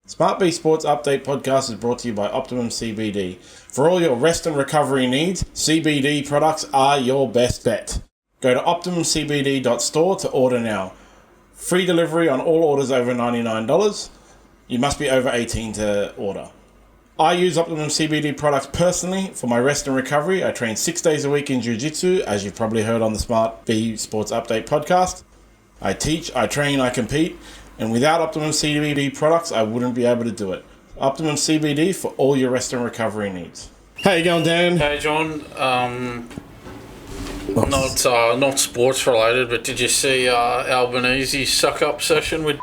SmartB Sports Update Podcast is brought to you by Optimum CBD. For all your rest and recovery needs, CBD products are your best bet. Go to OptimumCBD.store to order now. Free delivery on all orders over $99. You must be over 18 to order. I use Optimum CBD products personally for my rest and recovery. I train 6 days a week in Jiu-Jitsu, as you've probably heard on the SmartB Sports Update Podcast. I teach, I train, I compete. And without Optimum CBD products, I wouldn't be able to do it. Optimum CBD for all your rest and recovery needs. How you going, Dan? Hey, John. Not sports related, but did you see Albanese's suck-up session with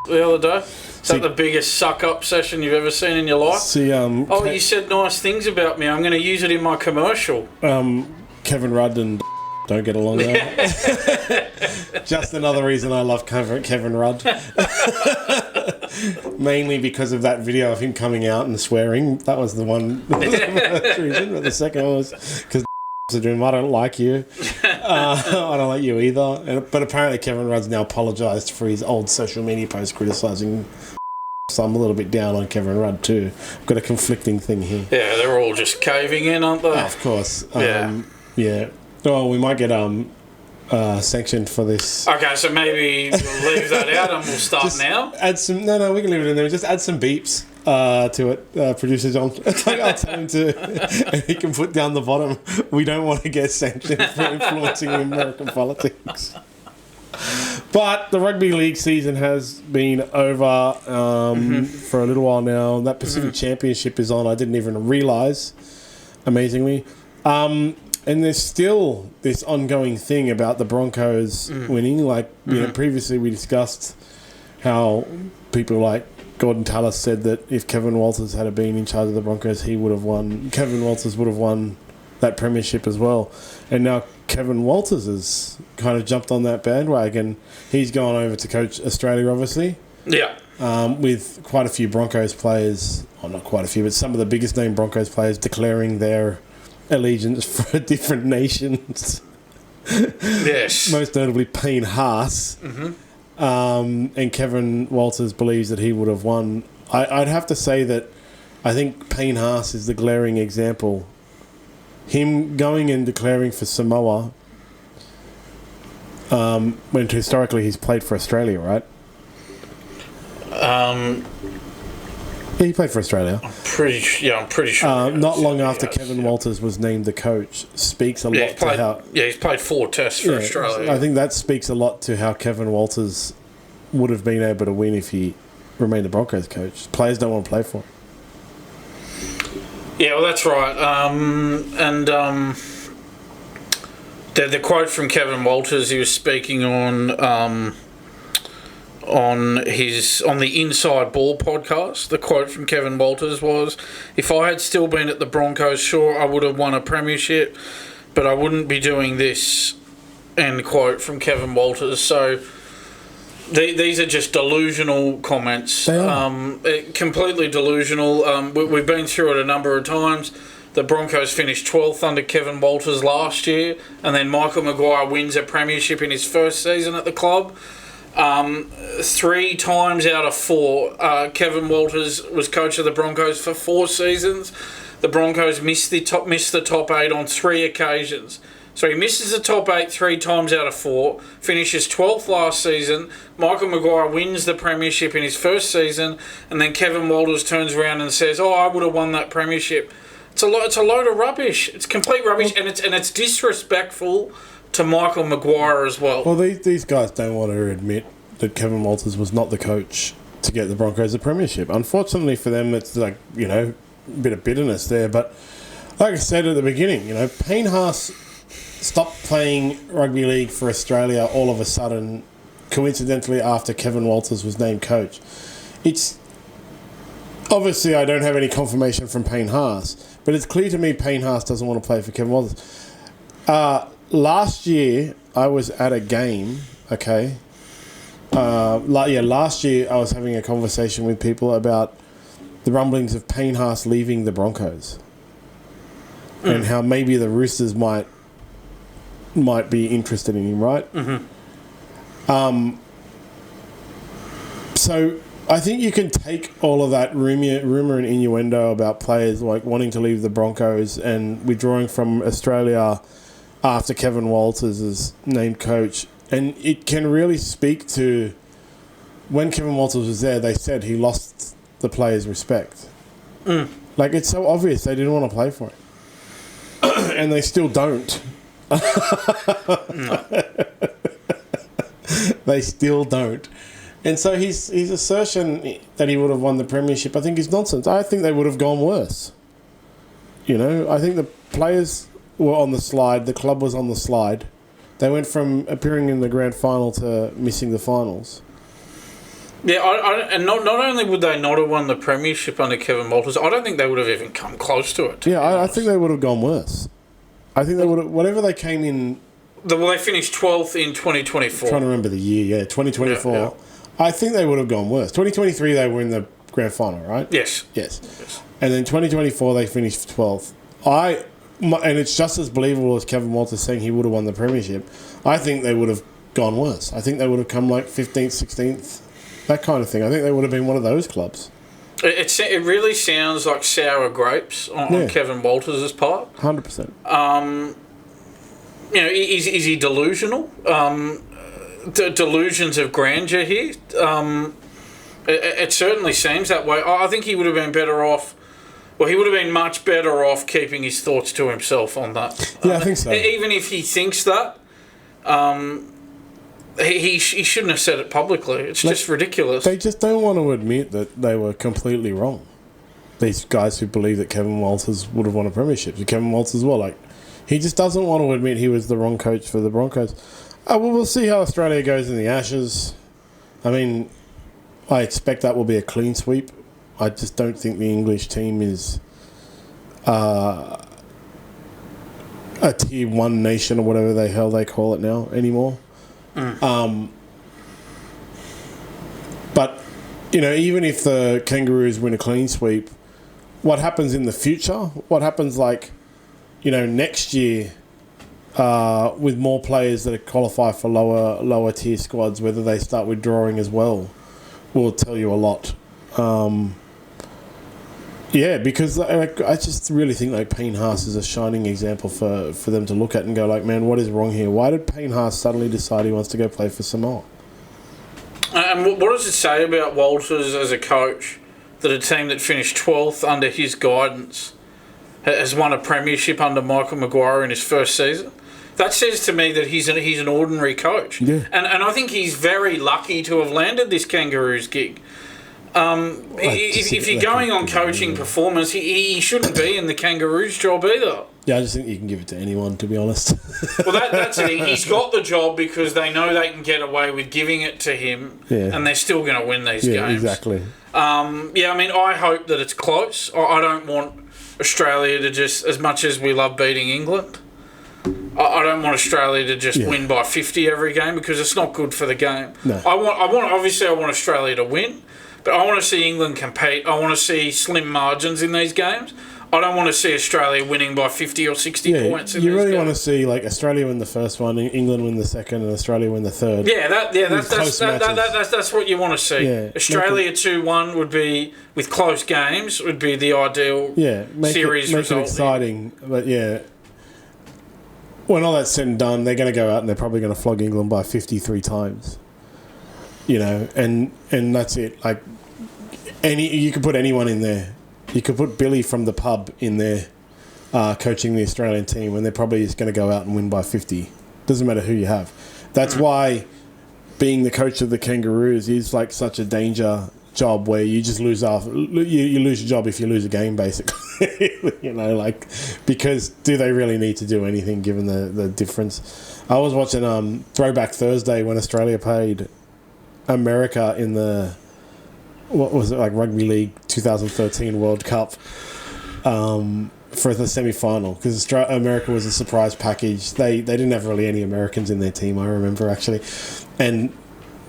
the other day? Is that the biggest suck-up session you've ever seen in your life? You said nice things about me. I'm going to use it in my commercial. Kevin Rudd and don't get along there. Just another reason I love Kevin Rudd. Mainly because of that video of him coming out and swearing. That was the one reason. But the second one was because I don't like you. I don't like you either. But apparently Kevin Rudd's now apologised for his old social media post criticising. So I'm a little bit down on Kevin Rudd too. I've got a conflicting thing here. Yeah, they're all just caving in, aren't they? Oh, of course. Yeah. Oh, we might get sanctioned for this. Okay, so maybe we'll leave that out and we'll start just now. Add some. No, we can leave it in there. Just add some beeps to it, producer John. I'll tell him to, and he can put down the bottom. We don't want to get sanctioned for influencing American politics. But the rugby league season has been over for a little while now. That Pacific Championship is on. I didn't even realise, amazingly. And there's still this ongoing thing about the Broncos winning. Like, previously we discussed how people like Gordon Tallis said that if Kevin Walters had been in charge of the Broncos, he would have won. Kevin Walters would have won that premiership as well. And now Kevin Walters has kind of jumped on that bandwagon. He's gone over to coach Australia, obviously. Yeah. With quite a few Broncos players, not quite a few, but some of the biggest name Broncos players declaring their allegiance for different nations. Yes. Most notably Payne Haas. And Kevin Walters believes that he would have won. I'd have to say that I think Payne Haas is the glaring example. Him going and declaring for Samoa, when historically he's played for Australia, right? Yeah, he played for Australia. I'm pretty sure. Not long after Kevin Walters was named the coach, speaks a lot to how... Yeah, he's played 4 tests for Australia. I think that speaks a lot to how Kevin Walters would have been able to win if he remained the Broncos coach. Players don't want to play for him. Yeah, well, that's right. The quote from Kevin Walters, he was speaking on the Inside Ball podcast. The quote from Kevin Walters was, "If I had still been at the Broncos, sure, I would have won a premiership, but I wouldn't be doing this." End quote from Kevin Walters. So these are just delusional comments. They are. Completely delusional. We've been through it a number of times. The Broncos finished 12th under Kevin Walters last year, and then Michael Maguire wins a premiership in his first season at the club. 3 times out of 4, Kevin Walters was coach of the Broncos for 4 seasons. The Broncos missed the top 8 on 3 occasions. So he misses the top 8 3 times out of 4, finishes 12th last season. Michael Maguire wins the premiership in his first season, and then Kevin Walters turns around and says, "Oh, I would have won that premiership." It's a load of rubbish. It's complete rubbish, and it's disrespectful to Michael Maguire as well. Well, these guys don't want to admit that Kevin Walters was not the coach to get the Broncos a premiership. Unfortunately for them, it's like, a bit of bitterness there. But like I said at the beginning, Payne Haas stopped playing rugby league for Australia all of a sudden, coincidentally after Kevin Walters was named coach. It's obviously, I don't have any confirmation from Payne Haas, but it's clear to me Payne Haas doesn't want to play for Kevin Walters. Last year, I was at a game, okay? Last year I was having a conversation with people about the rumblings of Payne Haas leaving the Broncos and how maybe the Roosters might be interested in him, right? So I think you can take all of that rumour and innuendo about players like wanting to leave the Broncos and withdrawing from Australia after Kevin Walters is named coach, and it can really speak to when Kevin Walters was there. They said he lost the players' respect. Like, it's so obvious they didn't want to play for him, and they still don't. They still don't. And so his assertion that he would have won the premiership, I think, is nonsense. I think they would have gone worse. You know, I think the players were on the slide. The club was on the slide. They went from appearing in the grand final to missing the finals. Yeah, and not only would they not have won the premiership under Kevin Walters, I don't think they would have even come close to it. Yeah, I think they would have gone worse. I think they would have, whatever they came in... Well, they finished 12th in 2024. I'm trying to remember the year, 2024. Yeah. I think they would have gone worse. 2023, they were in the grand final, right? Yes. And then 2024, they finished 12th. And it's just as believable as Kevin Walters saying he would have won the premiership. I think they would have gone worse. I think they would have come like 15th, 16th, that kind of thing. I think they would have been one of those clubs. It really sounds like sour grapes on Kevin Walters' part. 100%. You know, is he delusional? Delusions of grandeur here. It certainly seems that way. I think he would have been better off. Well, he would have been much better off keeping his thoughts to himself on that. Yeah, I think so. Even if he thinks that, he shouldn't have said it publicly. It's just ridiculous. They just don't want to admit that they were completely wrong. These guys who believe that Kevin Walters would have won a premiership. So Kevin Walters as well. Like, he just doesn't want to admit he was the wrong coach for the Broncos. Well, we'll see how Australia goes in the Ashes. I mean, I expect that will be a clean sweep. I just don't think the English team is a tier 1 nation or whatever the hell they call it now anymore. But, you know, even if the Kangaroos win a clean sweep, what happens in the future? What happens, like, you know, next year with more players that qualify for lower tier squads, whether they start withdrawing as well, will tell you a lot. Yeah, because I just really think like Payne Haas is a shining example for them to look at and go like, man, what is wrong here? Why did Payne Haas suddenly decide he wants to go play for Samoa? And what does it say about Walters as a coach that a team that finished 12th under his guidance has won a premiership under Michael Maguire in his first season? That says to me that he's an ordinary coach. Yeah. And I think he's very lucky to have landed this Kangaroos gig. If you're going on coaching performance, he shouldn't be in the Kangaroos job either. Yeah, I just think you can give it to anyone, to be honest. Well, that's it. He's got the job because they know they can get away with giving it to him, and they're still going to win these games. Yeah, exactly. I mean, I hope that it's close. I don't want Australia to just, as much as we love beating England, I don't want Australia to just win by 50 every game because it's not good for the game. No. I want Australia to win, but I want to see England compete. I want to see slim margins in these games. I don't want to see Australia winning by 50 or 60 points. You really want to see like Australia win the first one, England win the second, and Australia win the third. That's what you want to see. Yeah, Australia 2-1 would be, with close games, would be the ideal series result. Make it exciting, but when all that's said and done, they're going to go out and they're probably going to flog England by 53 times. You know, and that's it. Like you could put anyone in there. You could put Billy from the pub in there coaching the Australian team, and they're probably just going to go out and win by 50. Doesn't matter who you have. That's why being the coach of the Kangaroos is like such a danger job where you just lose you lose your job if you lose a game, basically. You know, like, because do they really need to do anything given the difference? I was watching Throwback Thursday when Australia played America in the, what was it, like Rugby League 2013 World Cup for the semi-final, because America was a surprise package. They didn't have really any Americans in their team, I remember, actually, and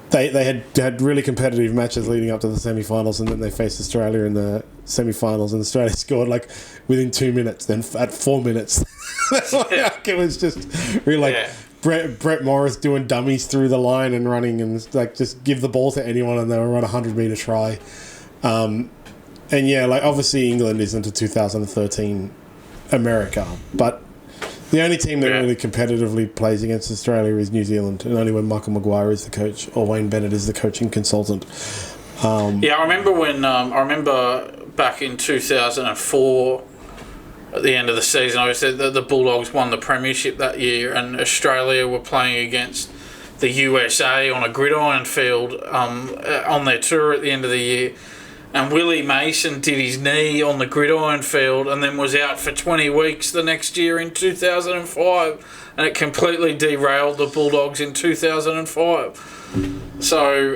they had really competitive matches leading up to the semi-finals, and then they faced Australia in the semi-finals, and Australia scored like within 2 minutes, then at 4 minutes. Like, it was just really like Brett Morris doing dummies through the line and running and like just give the ball to anyone and they'll run a 100-meter try. And yeah, like obviously England isn't a 2013 America, but the only team that really competitively plays against Australia is New Zealand, and only when Michael Maguire is the coach or Wayne Bennett is the coaching consultant. I remember back in 2004, at the end of the season, I said that the Bulldogs won the premiership that year, and Australia were playing against the USA on a gridiron field on their tour at the end of the year. And Willie Mason did his knee on the gridiron field and then was out for 20 weeks the next year in 2005. And it completely derailed the Bulldogs in 2005. So,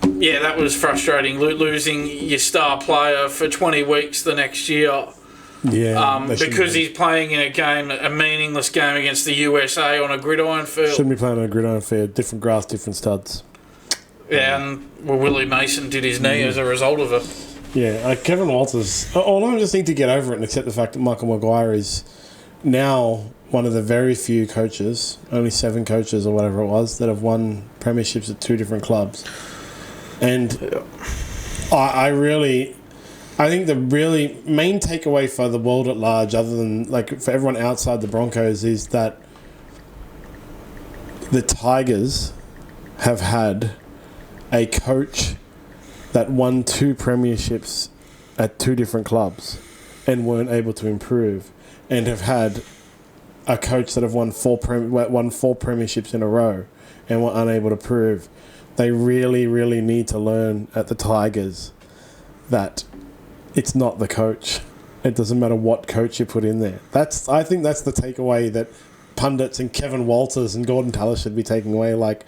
that was frustrating, losing your star player for 20 weeks the next year. Yeah, because he's playing in a meaningless game against the USA on a gridiron field. Shouldn't be playing on a gridiron field. Different grass, different studs. Yeah, and Willie Mason did his knee as a result of it. Yeah, Kevin Walters. I just need to get over it and accept the fact that Michael Maguire is now one of the very few coaches, only 7 coaches or whatever it was, that have won premierships at 2 different clubs. And I think the really main takeaway for the world at large, other than like for everyone outside the Broncos, is that the Tigers have had a coach that won 2 premierships at 2 different clubs and weren't able to improve, and have had a coach that have won 4 premierships in a row and were unable to prove. They really, really need to learn at the Tigers that it's not the coach. It doesn't matter what coach you put in there. I think that's the takeaway that pundits and Kevin Walters and Gordon Tallis should be taking away. Like,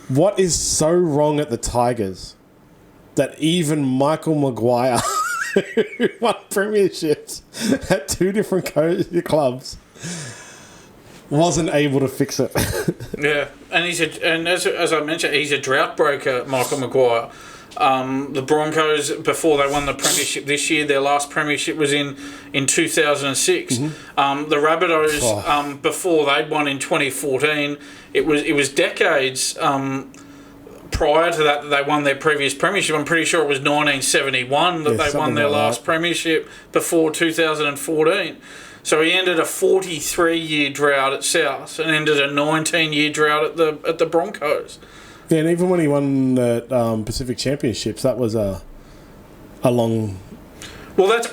what is so wrong at the Tigers that even Michael Maguire, who won premierships at 2 different clubs, wasn't able to fix it? Yeah, and as I mentioned, he's a drought breaker, Michael Maguire. The Broncos, before they won the premiership this year, their last premiership was in 2006. Mm-hmm. The Rabbitohs, before they'd won in 2014, it was decades prior to that they won their previous premiership. I'm pretty sure it was 1971 that they won their last premiership before 2014. So he ended a 43-year drought at South and ended a 19-year drought at the Broncos. Yeah, and even when he won the Pacific Championships, that was a long. Well, that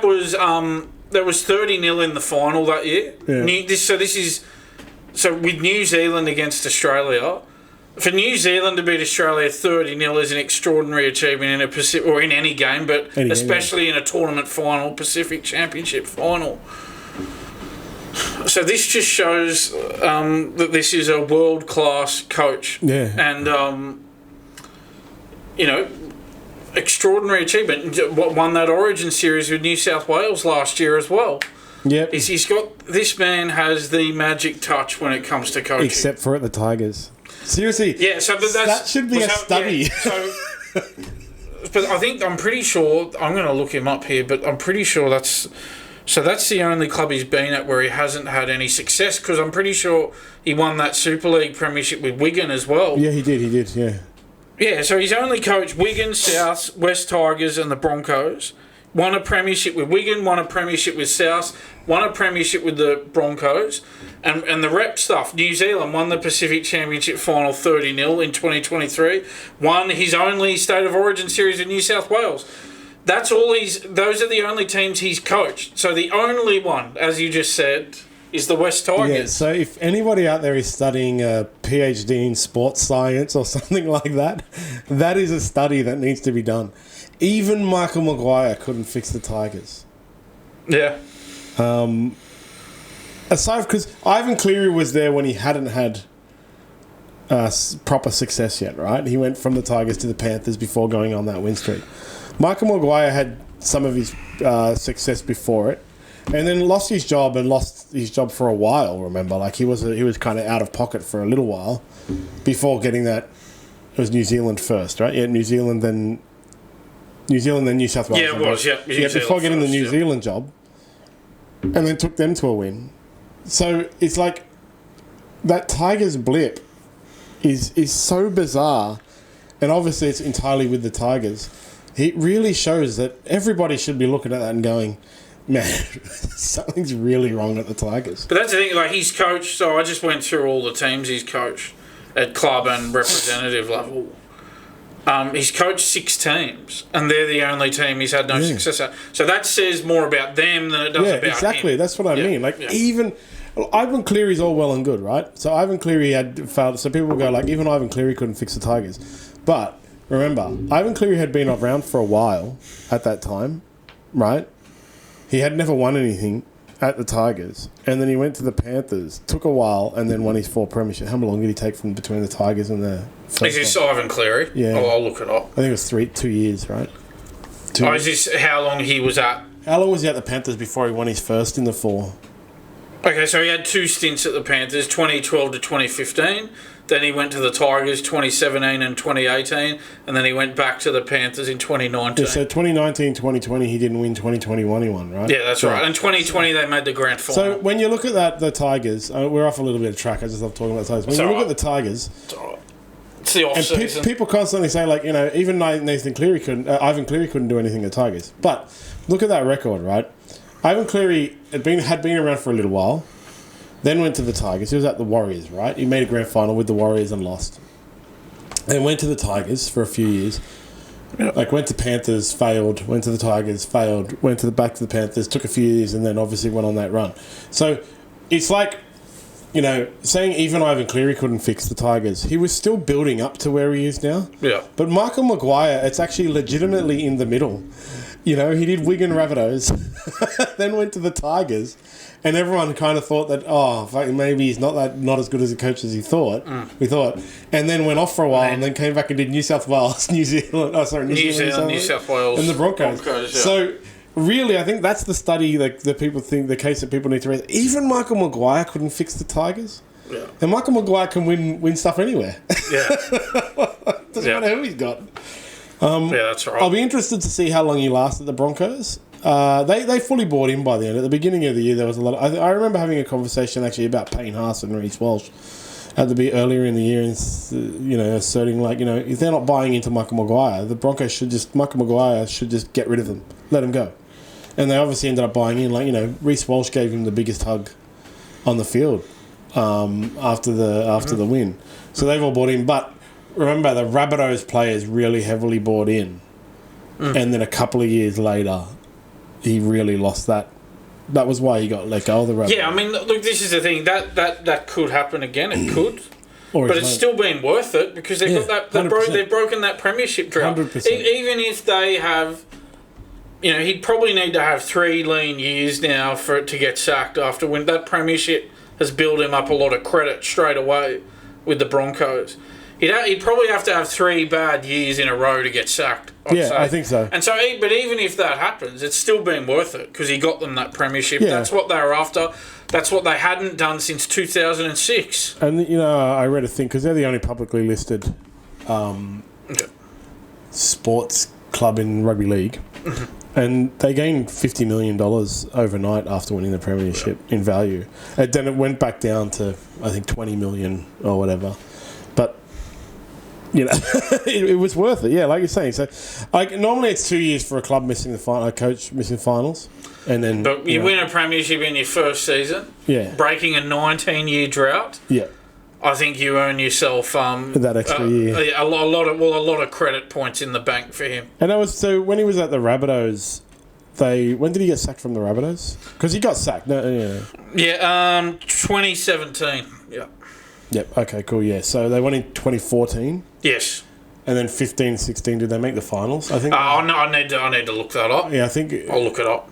was 30-0 in the final that year. Yeah. So with New Zealand against Australia, for New Zealand to beat Australia 30-0 is an extraordinary achievement in a Pacific or in any game, but especially in a tournament final, Pacific Championship final. So this just shows that this is a world-class coach. Yeah. And, extraordinary achievement. Won that Origin series with New South Wales last year as well. Yep. This man has the magic touch when it comes to coaching. Except for at the Tigers. Seriously. Yeah, that should be a study. Yeah, but I'm pretty sure, I'm going to look him up here, but I'm pretty sure that's the only club he's been at where he hasn't had any success, because I'm pretty sure he won that Super League premiership with Wigan as well. Yeah, he did, yeah. Yeah, so he's only coached Wigan, South, West Tigers and the Broncos. Won a premiership with Wigan, won a premiership with South, won a premiership with the Broncos. And the rep stuff, New Zealand won the Pacific Championship final 30-0 in 2023. Won his only State of Origin series in New South Wales. Those are the only teams he's coached. So the only one, as you just said, is the West Tigers. Yeah, so if anybody out there is studying a PhD in sports science or something like that, that is a study that needs to be done. Even Michael Maguire couldn't fix the Tigers. Yeah. Aside, because Ivan Cleary was there when he hadn't had proper success yet, right? He went from the Tigers to the Panthers before going on that win streak. Michael Maguire had some of his success before it, and then lost his job for a while. Remember, like he was kind of out of pocket for a little while before getting that. It was New Zealand first, right? Yeah, New Zealand, then New South Wales. Yeah, it was. Yeah, before getting the New Zealand job, and then took them to a win. So it's like that Tigers blip is so bizarre, and obviously it's entirely with the Tigers. It really shows that everybody should be looking at that and going, man, something's really wrong at the Tigers. But that's the thing, like, he's coached, so I just went through all the teams he's coached at club and representative level. He's coached 6 teams, and they're the only team he's had no success at. So that says more about them than it does about exactly. him. That's what I mean. Like, even... Ivan Cleary's all well and good, right? So Ivan Cleary had failed. So people will go, like, even Ivan Cleary couldn't fix the Tigers. But, remember, Ivan Cleary had been around for a while at that time, right? He had never won anything at the Tigers. And then he went to the Panthers, took a while, and then won his 4 premiership. How long did he take from between the Tigers and the... Is this Ivan Cleary? Yeah. Oh, I'll look it up. I think it was 2 years, right? Is this how long he was at? How long was he at the Panthers before he won his first in the 4? Okay, so he had 2 stints at the Panthers, 2012 to 2015. Then he went to the Tigers 2017 and 2018, and then he went back to the Panthers in 2019. Yeah, so 2019, 2020, he didn't win. 2021, he won, right? Yeah, that's right. And 2020, they made the grand final. So when you look at that, the Tigers, we're off a little bit of track. I just love talking about the Tigers. When you look at the Tigers, it's the off season. People constantly say, like, you know, even Ivan Cleary couldn't do anything at the Tigers. But look at that record, right? Ivan Cleary had been around for a little while, then went to the Tigers. He was at the Warriors, right? He made a grand final with the Warriors and lost. Then went to the Tigers for a few years. Yep. Like, went to Panthers, failed. Went to the Tigers, failed. Went back to the Panthers, took a few years, and then obviously went on that run. So it's like, you know, saying even Ivan Cleary couldn't fix the Tigers. He was still building up to where he is now. Yeah. But Michael Maguire, it's actually legitimately in the middle. You know, he did Wigan Rabbitohs, then went to the Tigers, and everyone kind of thought that, maybe he's not as good as a coach as he thought. We thought, and then went off for a while, and then came back and did New South Wales, New Zealand, New South Wales, and the Broncos. Yeah. So really, I think that's the study, like, the case that people need to raise. Even Michael Maguire couldn't fix the Tigers. Yeah. And Michael Maguire can win stuff anywhere. Yeah. Doesn't matter who he's got. Yeah, that's right. I'll be interested to see how long he lasts at the Broncos. They fully bought in by the end. At the beginning of the year, there was a lot of... I remember having a conversation actually about Payne Haas and Reece Walsh earlier in the year, and, you know, asserting, like, you know, if they're not buying into Michael Maguire, the Broncos Michael Maguire should just get rid of them, let him go. And they obviously ended up buying in. Like, you know, Reece Walsh gave him the biggest hug on the field after the win. So they've all bought in, but remember, the Rabbitohs players really heavily bought in. And then a couple of years later, he really lost that. That was why he got let go of the Rabbitohs. Yeah, I mean, look, this is the thing. That could happen again. It could. But it's still been worth it because they've got that. They've broken that premiership drought. 100%. Even if they have... You know, he'd probably need to have 3 lean years now for it to get sacked after when that premiership has built him up a lot of credit straight away with the Broncos. He'd probably have to have 3 bad years in a row to get sacked. I think so. And so, but even if that happens, it's still been worth it because he got them that premiership. Yeah. That's what they were after. That's what they hadn't done since 2006. And, you know, I read a thing because they're the only publicly listed sports club in rugby league. And they gained $50 million overnight after winning the premiership in value. And then it went back down to, I think, $20 million or whatever. But, you know, it was worth it. Yeah, like you're saying. So, like, normally it's 2 years for a club missing the final, a coach missing finals, and then. But you win a premiership in your first season. Yeah. Breaking a 19-year drought. Yeah. I think you earn yourself that extra year. A lot of credit points in the bank for him. And that was so when he was at the Rabbitohs. When did he get sacked from the Rabbitohs? Because he got sacked. No, yeah. 2017. Yeah. Yep. Okay. Cool. Yeah. So they won in 2014. Yes. And then 15, 16. Did they make the finals? I think. No, I need to look that up. Yeah, I think. I'll look it up.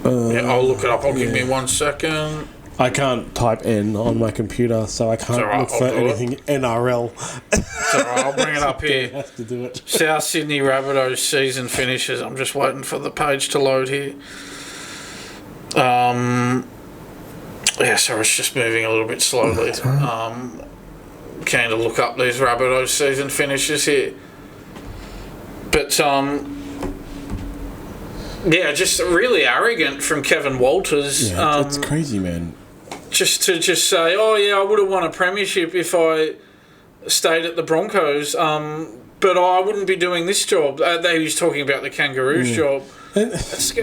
I'll look it up. Give me 1 second. I can't type N on my computer, so I can't look for anything NRL. It's all right, I'll bring it up here. Has to do it. South Sydney Rabbitohs season finishes. I'm just waiting for the page to load here. Sorry, it's just moving a little bit slowly. Right. Keen to look up these Rabbitohs season finishes here. But, just really arrogant from Kevin Walters. Yeah, it's crazy, man. just to say, oh yeah, I would have won a premiership if I stayed at the Broncos, but I wouldn't be doing this job. They was talking about the Kangaroos job.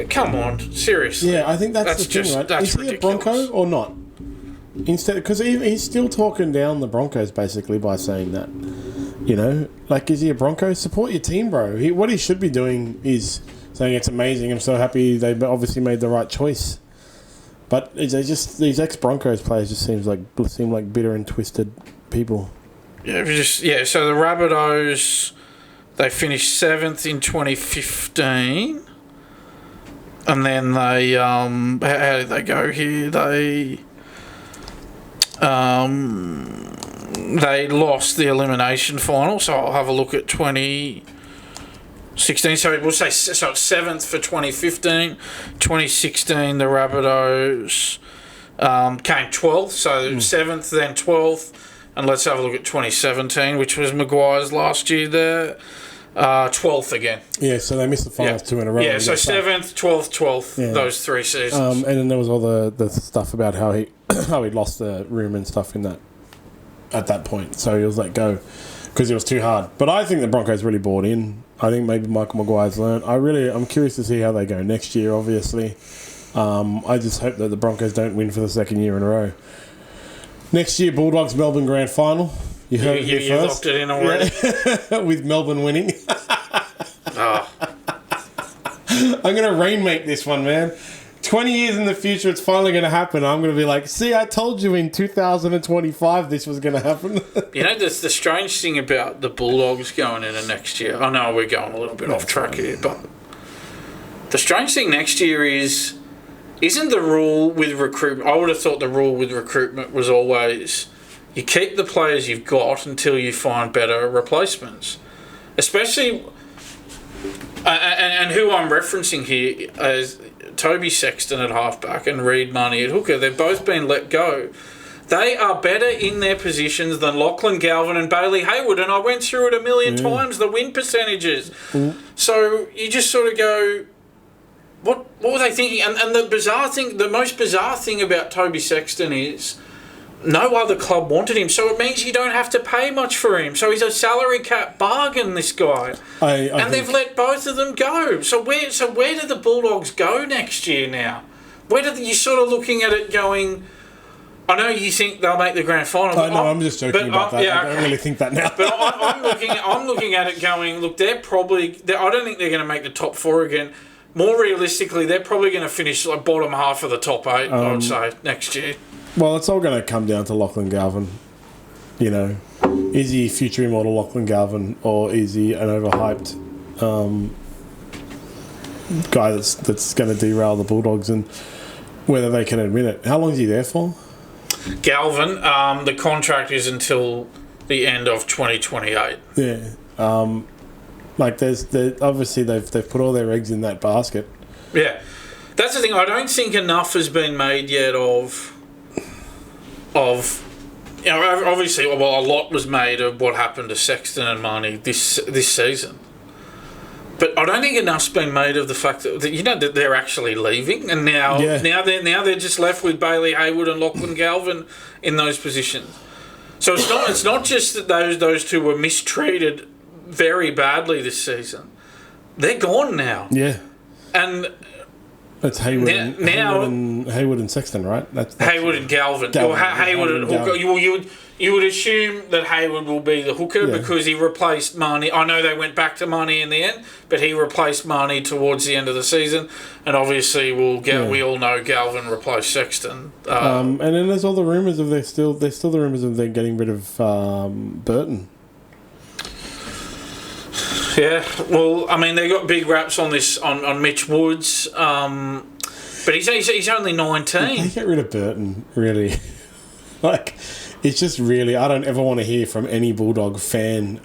Come on, seriously. Yeah, I think that's the thing, right? That's is he ridiculous. a Bronco or not? Instead, because he's still talking down the Broncos basically by saying that. You know, like, is he a Bronco? Support your team, bro. What he should be doing is saying it's amazing. I'm so happy they obviously made the right choice. But these ex-Broncos players just seem like bitter and twisted people. Yeah, so the Rabbitohs, they finished 7th in 2015. And then they, how did they go here? They lost the elimination final, so I'll have a look at 2016. So we'll say it's 7th for 2015. 2016, the Rabbitohs came 12th, so 7th, then 12th. And let's have a look at 2017, which was Maguire's last year there. 12th again. Yeah, so they missed the finals 2 in a row. Yeah, so 7th, 12th, those 3 seasons. And then there was all the stuff about how he lost the room and stuff in that at that point. So he was let go because it was too hard. But I think the Broncos really bought in. I think maybe Michael Maguire's learned. I'm curious to see how they go next year, obviously. I just hope that the Broncos don't win for the second year in a row. Next year, Bulldogs Melbourne Grand Final. You heard it here you first. locked it in already. Yeah. With Melbourne winning. Oh. I'm going to rainmake this one, man. 20 years in the future, it's finally going to happen. I'm going to be like, see, I told you in 2025 this was going to happen. You know, the strange thing about the Bulldogs going into next year, I know we're going a little bit off track here, but the strange thing next year isn't the rule with recruitment. I would have thought the rule with recruitment was always you keep the players you've got until you find better replacements. Especially, and who I'm referencing here is Toby Sexton at halfback and Reid Marnie at hooker. They've both been let go. They are better in their positions than Lachlan Galvin and Bailey Hayward, and I went through it a million times, the win percentages. So you just sort of go, what were they thinking? And the most bizarre thing about Toby Sexton is no other club wanted him, so it means you don't have to pay much for him. So he's a salary cap bargain, this guy. And they've let both of them go. So where do the Bulldogs go next year now? You're sort of looking at it going, I know you think they'll make the grand final. No, I'm just joking about that. I don't really think that now. But I'm looking at it going, look, I don't think they're going to make the top 4 again. More realistically, they're probably going to finish like bottom half of the top 8, I would say, next year. Well, it's all going to come down to Lachlan Galvin. You know, is he future immortal Lachlan Galvin, or is he an overhyped guy that's going to derail the Bulldogs, and whether they can admit it? How long is he there for? Galvin, the contract is until the end of 2028. Yeah. Obviously they've put all their eggs in that basket. Yeah, that's the thing. I don't think enough has been made yet of obviously, a lot was made of what happened to Sexton and Marnie this season. But I don't think enough's been made of the fact that they're actually leaving, and now they're just left with Bailey Hayward and Lachlan Galvin in those positions. So it's not just that those two were mistreated very badly this season. They're gone now. Yeah. And it's Hayward and Sexton, right? That's Hayward and Galvin. Hayward and hooker. You would assume that Hayward will be the hooker because he replaced Marnie. I know they went back to Marnie in the end, but he replaced Marnie towards the end of the season, and obviously we all know Galvin replaced Sexton. And then there's all the rumours of there's still the rumours of them getting rid of Burton. Yeah, well, I mean, they got big raps on this on Mitch Woods, but he's only 19. They get rid of Burton, really. It's just really, I don't ever want to hear from any Bulldog fan,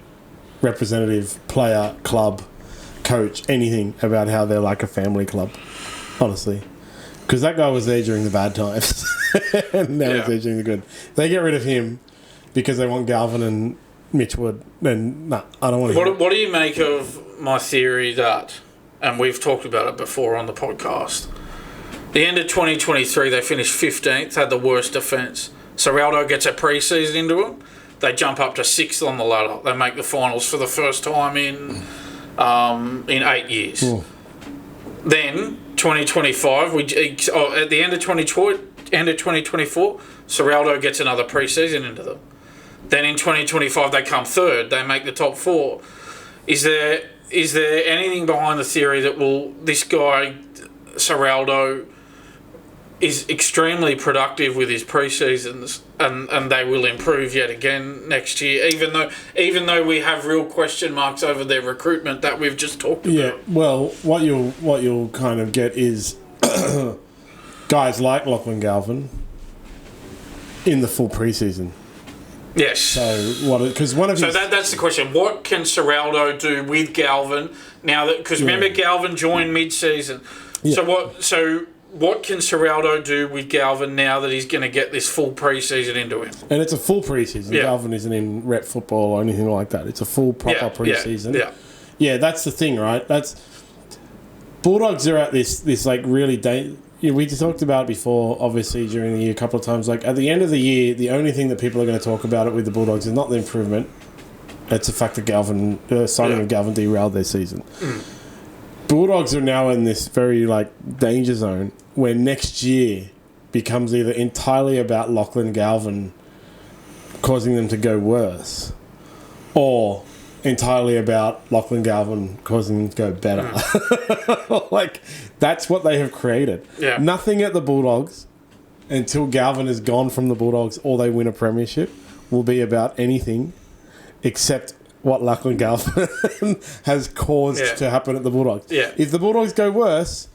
representative, player, club, coach, anything about how they're like a family club, honestly. Because that guy was there during the bad times, and now he's there during the good. They get rid of him because they want Galvin and Mitch Wood, then I don't want to. What do you make of my theory that, and we've talked about it before on the podcast, The end of 2023, they finished 15th, had the worst defence. Serraldo gets a pre-season into them. They jump up to 6th on the ladder. They make the finals for the first time in 8 years. Ooh. Then 2025, at the end of 2024, Serraldo gets another pre-season into them. Then in 2025, they come 3rd. They make the top 4. Is there anything behind the theory that this guy Serraldo is extremely productive with his pre-seasons and they will improve yet again next year, even though we have real question marks over their recruitment that we've just talked about? Yeah, well, what you'll kind of get is guys like Lachlan Galvin in the full pre-season. Yes. So that's the question. What can Serraldo do with Galvin now that, because remember Galvin joined mid-season. Yeah. So what can Serraldo do with Galvin now that he's going to get this full pre-season into him? And it's a full pre-season. Yeah. Galvin isn't in rep football or anything like that. It's a full proper pre-season. Yeah, that's the thing, right? Bulldogs are at this like really we talked about it before, obviously, during the year a couple of times. Like, at the end of the year, the only thing that people are going to talk about it with the Bulldogs is not the improvement. It's the fact that signing of Galvin derailed their season. Bulldogs are now in this very, like, danger zone where next year becomes either entirely about Lachlan Galvin causing them to go worse or entirely about Lachlan Galvin causing them to go better. Like, that's what they have created. Yeah. Nothing at the Bulldogs until Galvin is gone from the Bulldogs or they win a premiership will be about anything except what Lachlan Galvin has caused to happen at the Bulldogs. Yeah. If the Bulldogs go worse,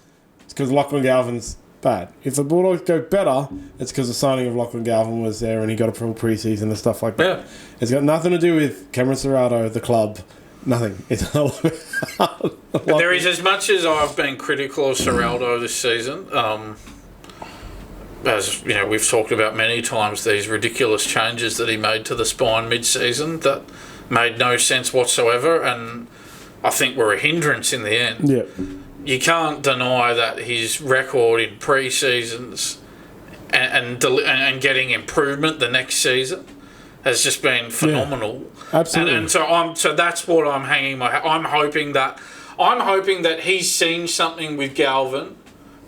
it's because Lachlan Galvin's bad. If the Bulldogs go better, it's because the signing of Lachlan Galvin was there and he got a full pre-season and stuff like that. Yeah. It's got nothing to do with Cameron Serraldo, the club. Nothing. It's all about there is, as much as I've been critical of Serraldo this season, as you know, we've talked about many times, these ridiculous changes that he made to the spine mid-season that made no sense whatsoever, and I think were a hindrance in the end. Yeah. You can't deny that his record in pre-seasons and getting improvement the next season has just been phenomenal. Yeah, absolutely. And so that's what I'm hanging my hat. I'm hoping that he's seen something with Galvin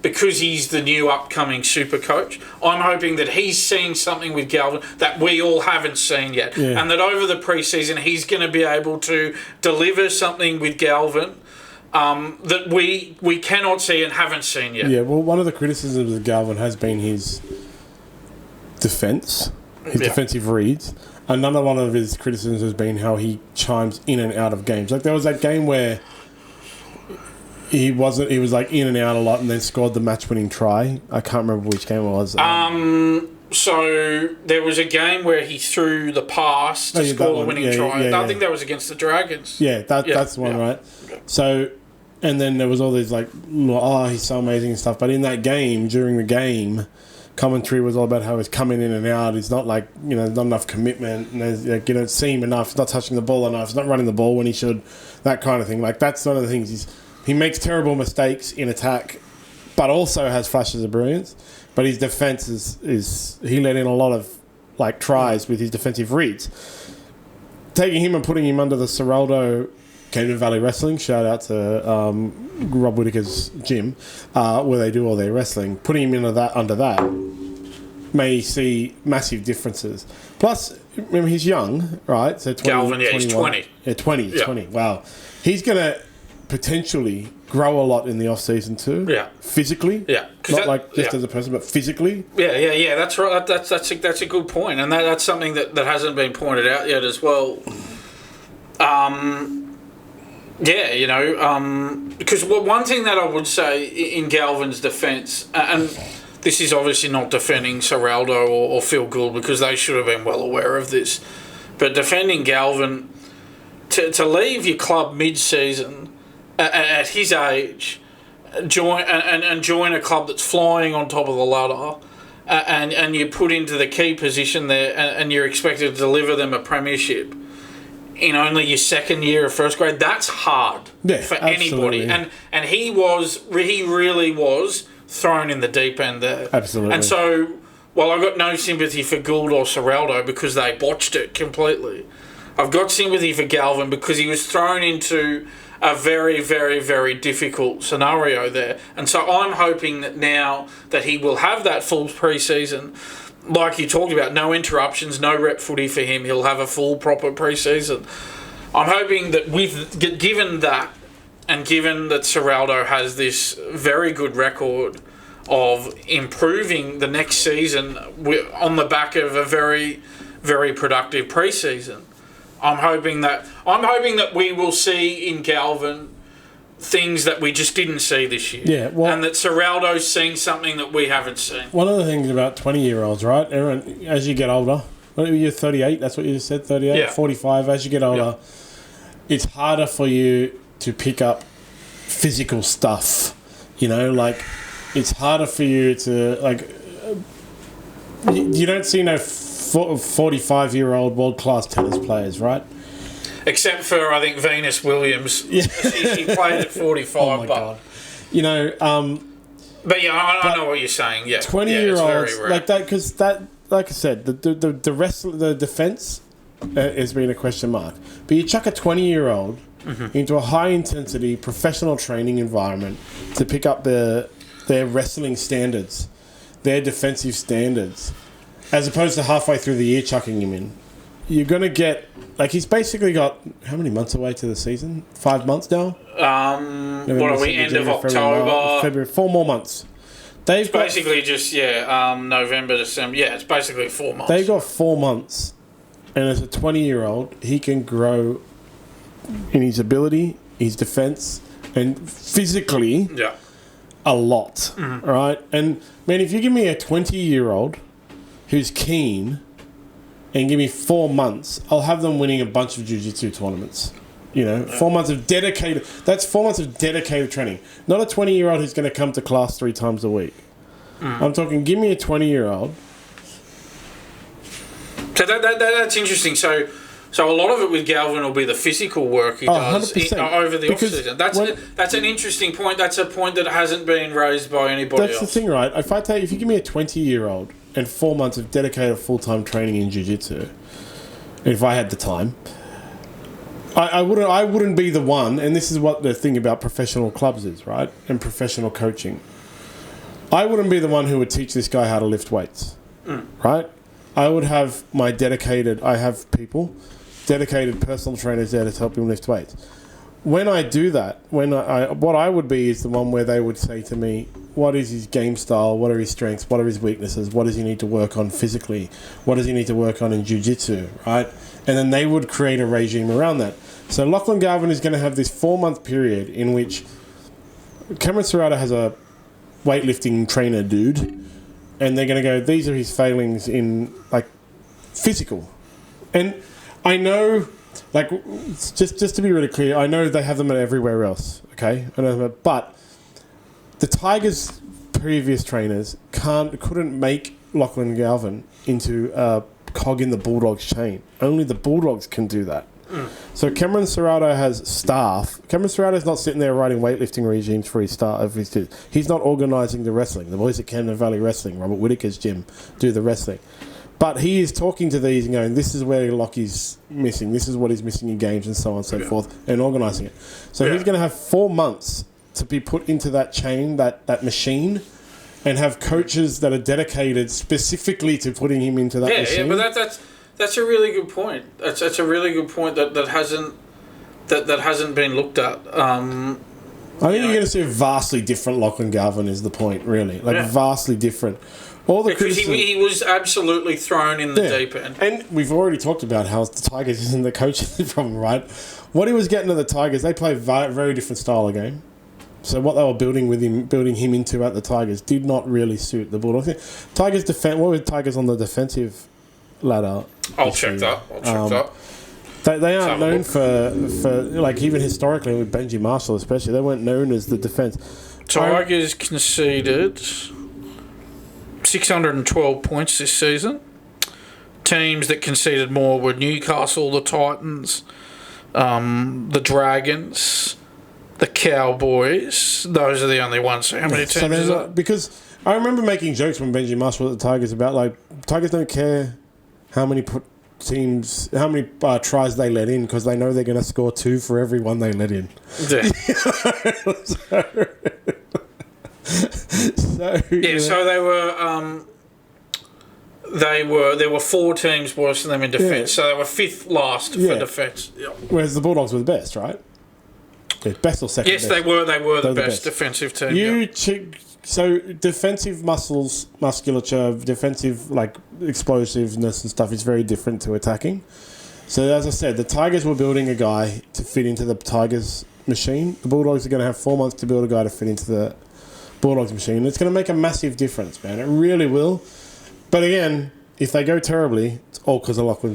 because he's the new upcoming super coach. I'm hoping that he's seen something with Galvin that we all haven't seen yet. Yeah. And that over the pre-season he's going to be able to deliver something with Galvin that we cannot see and haven't seen yet. Yeah, well, one of the criticisms of Galvin has been his defence, his defensive reads. Another one of his criticisms has been how he chimes in and out of games. Like, there was that game where he was like in and out a lot and then scored the match-winning try. I can't remember which game it was. So there was a game where he threw the pass to score the winning try. I think that was against the Dragons. Yeah, that's the one, right? So, and then there was all these like, he's so amazing and stuff. But in that game, during the game, commentary was all about how he's coming in and out. He's not like, not enough commitment. And there's, like, you don't see him enough. He's not touching the ball enough. He's not running the ball when he should. That kind of thing. Like, that's one of the things. He makes terrible mistakes in attack, but also has flashes of brilliance. But his defence is he let in a lot of like tries with his defensive reads. Taking him and putting him under the Serraldo Camden Valley Wrestling, shout out to Rob Whittaker's gym, where they do all their wrestling. Putting him under that may see massive differences. Plus, remember, he's young, right? So 20, Galvin, he's 20. Yeah, 20. Wow. He's going to potentially grow a lot in the off-season too. Yeah. Physically. Yeah. Not just as a person, but physically. Yeah. That's right. That's a good point. And that's something that hasn't been pointed out yet as well. Because one thing that I would say in Galvin's defence, and this is obviously not defending Serraldo or Phil Gould because they should have been well aware of this, but defending Galvin, to leave your club mid-season at his age, join a club that's flying on top of the ladder, and you're put into the key position there, and you're expected to deliver them a premiership in only your second year of first grade, that's hard for anybody. And he really was thrown in the deep end there. Absolutely. And so, while I've got no sympathy for Gould or Serraldo because they botched it completely, I've got sympathy for Galvin because he was thrown into a very, very, very difficult scenario there. And so I'm hoping that now that he will have that full pre-season, like you talked about, no interruptions, no rep footy for him, he'll have a full, proper pre-season. I'm hoping that given that, and given that Serraldo has this very good record of improving the next season on the back of a very, very productive pre-season, I'm hoping that we will see in Galvin things that we just didn't see this year. Yeah, well, and that Serraldo's seeing something that we haven't seen. One of the things about 20-year-olds, right? Everyone, as you get older, you're 38, that's what you just said, 38, Yeah. 45, as you get older, it's harder for you to pick up physical stuff. You know, like, it's harder for you to, like, you don't see no 45-year-old world-class tennis players, right? Except for, I think, Venus Williams. Yeah. She played at 45. Oh, my God. You know... but, yeah, I know what you're saying, yeah. 20-year-olds, like that, because that, like I said, the rest of the defence has been a question mark. But you chuck a 20-year-old into a high-intensity professional training environment to pick up their wrestling standards, their defensive standards, as opposed to halfway through the year chucking him in. You're going to get... Like, he's basically got... How many months away to the season? 5 months now? November, what are we, end of October? February. 4 more months. It's basically just, November, December. Yeah, it's basically 4 months. They've got 4 months. And as a 20-year-old, he can grow in his ability, his defence, and physically a lot. Mm-hmm. Right? And, man, if you give me a 20-year-old who's keen and give me 4 months, I'll have them winning a bunch of jiu-jitsu tournaments. You know, 4 months of dedicated... That's 4 months of dedicated training. Not a 20-year-old who's going to come to class 3 times a week. I'm talking, give me a 20-year-old. So that's interesting. So a lot of it with Galvin will be the physical work he does over the off-season. That's an interesting point. That's a point that hasn't been raised by anybody else. That's the thing, right? If you give me a 20-year-old and 4 months of dedicated full-time training in jiu-jitsu, if I had the time, I wouldn't be the one, and this is what the thing about professional clubs is, right? And professional coaching. I wouldn't be the one who would teach this guy how to lift weights, right? I would have dedicated personal trainers there to help him lift weights. When I do that, what I would be is the one where they would say to me, what is his game style? What are his strengths? What are his weaknesses? What does he need to work on physically? What does he need to work on in jiu-jitsu, right? And then they would create a regime around that. So Lachlan Galvin is going to have this 4-month period in which Cameron Serrata has a weightlifting trainer dude, and they're going to go, these are his failings in, like, physical. And I know, like, just to be really clear, I know they have them everywhere else, okay? But the Tigers' previous trainers couldn't make Lachlan Galvin into a cog in the Bulldogs chain. Only the Bulldogs can do that. So Cameron Serrata has staff. Cameron Serrata's not sitting there writing weightlifting regimes for his staff. He's not organising the wrestling. The boys at Camden Valley Wrestling, Robert Whittaker's gym, do the wrestling. But he is talking to these and going, this is where Lockie's missing. This is what he's missing in games and so on and so forth, and organising it. So he's going to have 4 months to be put into that chain, that machine, and have coaches that are dedicated specifically to putting him into that machine. Yeah, but that's a really good point. That's a really good point that hasn't been looked at. I think you're going to see a vastly different Lachlan Galvin is the point, really. Vastly different. Because he was absolutely thrown in the deep end. And we've already talked about how the Tigers isn't the coaching problem, right? What he was getting to the Tigers, they play a very different style of game. So what they were building him into at the Tigers did not really suit the Bulldogs. Tigers what were Tigers on the defensive ladder? I'll check that. They aren't known for like, even historically with Benji Marshall especially, they weren't known as the defence. Tigers conceded 612 points this season. Teams that conceded more were Newcastle, the Titans, the Dragons, the Cowboys. Those are the only ones. So how many teams is that? Because I remember making jokes when Benji Marshall at the Tigers about, like, Tigers don't care how many tries they let in because they know they're going to score 2 for every one they let in. Yeah. So they were. There were 4 teams worse than them in defence. So they were 5th last for defence. Yep. Whereas the Bulldogs were the best, right? Yeah, best or second? Yes, best. They were the best defensive team. So defensive musculature, defensive like explosiveness and stuff is very different to attacking. So as I said, the Tigers were building a guy to fit into the Tigers machine. The Bulldogs are going to have 4 months to build a guy to fit into the Bulldogs machine. It's going to make a massive difference, man. It really will. But again, if they go terribly, it's all because of Lachlan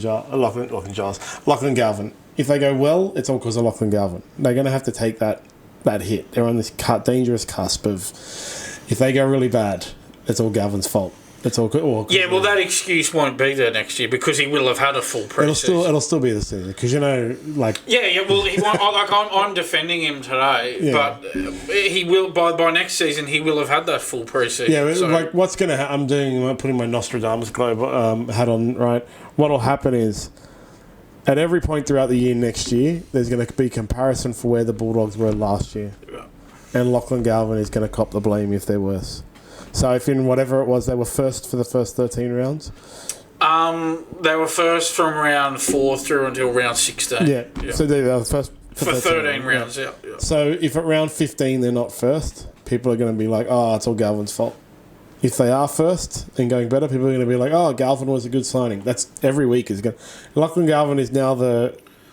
Galvin. If they go well, it's all because of Lachlan Galvin. They're going to have to take that hit. They're on this dangerous cusp of, if they go really bad, it's all Galvin's fault. It's all good. Well, that excuse won't be there next year because he will have had a full pre-season. It'll still be the season because like. Well, he won't. I'm defending him today, but he will by next season. He will have had that full pre-season. Yeah, so. Like what's gonna I'm putting my Nostradamus globe hat on. Right, what'll happen is, at every point throughout the year next year, there's going to be comparison for where the Bulldogs were last year, and Lachlan Galvin is going to cop the blame if they're worse. So if in whatever it was, they were first for the first 13 rounds? They were first from round 4 through until round 16. Yeah. So they were first for 13 rounds, yeah. So if at round 15 they're not first, people are going to be like, oh, it's all Galvin's fault. If they are first and going better, people are going to be like, oh, Galvin was a good signing. That's every week is going. Lachlan Galvin is now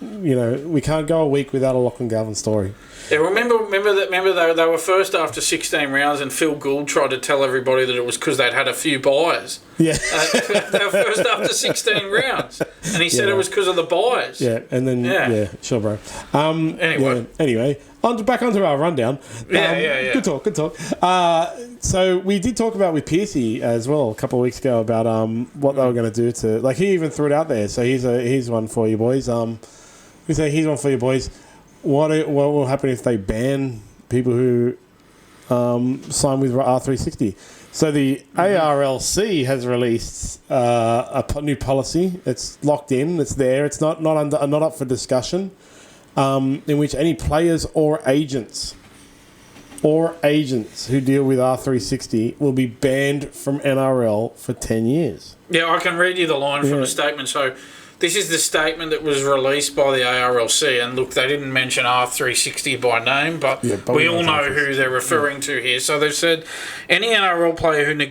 we can't go a week without a Lachlan Galvin story. Yeah, remember they were first after 16 rounds, and Phil Gould tried to tell everybody that it was because they'd had a few buys. Yeah, they were first after 16 rounds, and he said it was because of the buys. Yeah, and then sure, bro. Anyway, back onto our rundown. Good talk. So we did talk about with Piercy as well a couple of weeks ago about what they were going to do to, like, he even threw it out there. So here's one for you boys. Here's one for you boys. What will happen if they ban people who sign with R360? So the ARLC has released a new policy. It's locked in. It's there. It's not up for discussion. In which any players or agents who deal with R360 will be banned from NRL for 10 years. Yeah, I can read you the line from the statement. So this is the statement that was released by the ARLC, and look, they didn't mention R360 by name, but we all know who they're referring to here. So they've said, any NRL player and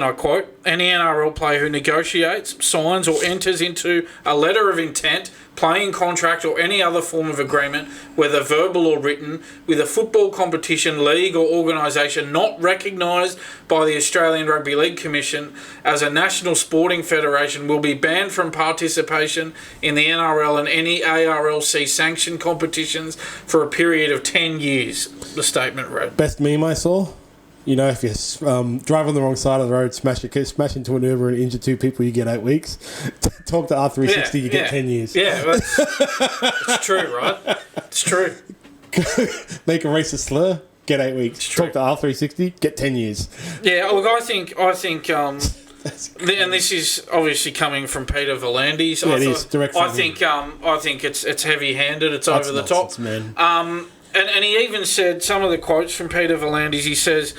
I quote, any NRL player who negotiates, signs or enters into a letter of intent, playing contract or any other form of agreement, whether verbal or written, with a football competition, league or organisation not recognised by the Australian Rugby League Commission as a national sporting federation will be banned from participation in the NRL and any ARLC sanctioned competitions for a period of 10 years, the statement read. Best meme I saw? You know, if you drive on the wrong side of the road, smash into an Uber and injure 2 people, you get 8 weeks. Talk to R360, you get 10 years. Yeah, it's true, right? It's true. Make a racist slur, get 8 weeks. Talk to R360, get 10 years. Yeah, look, I think, and this is obviously coming from Peter V'landys. Yeah, it is direct. I think it's heavy-handed. It's over the top, man. And he even said, some of the quotes from Peter V'landys, he says,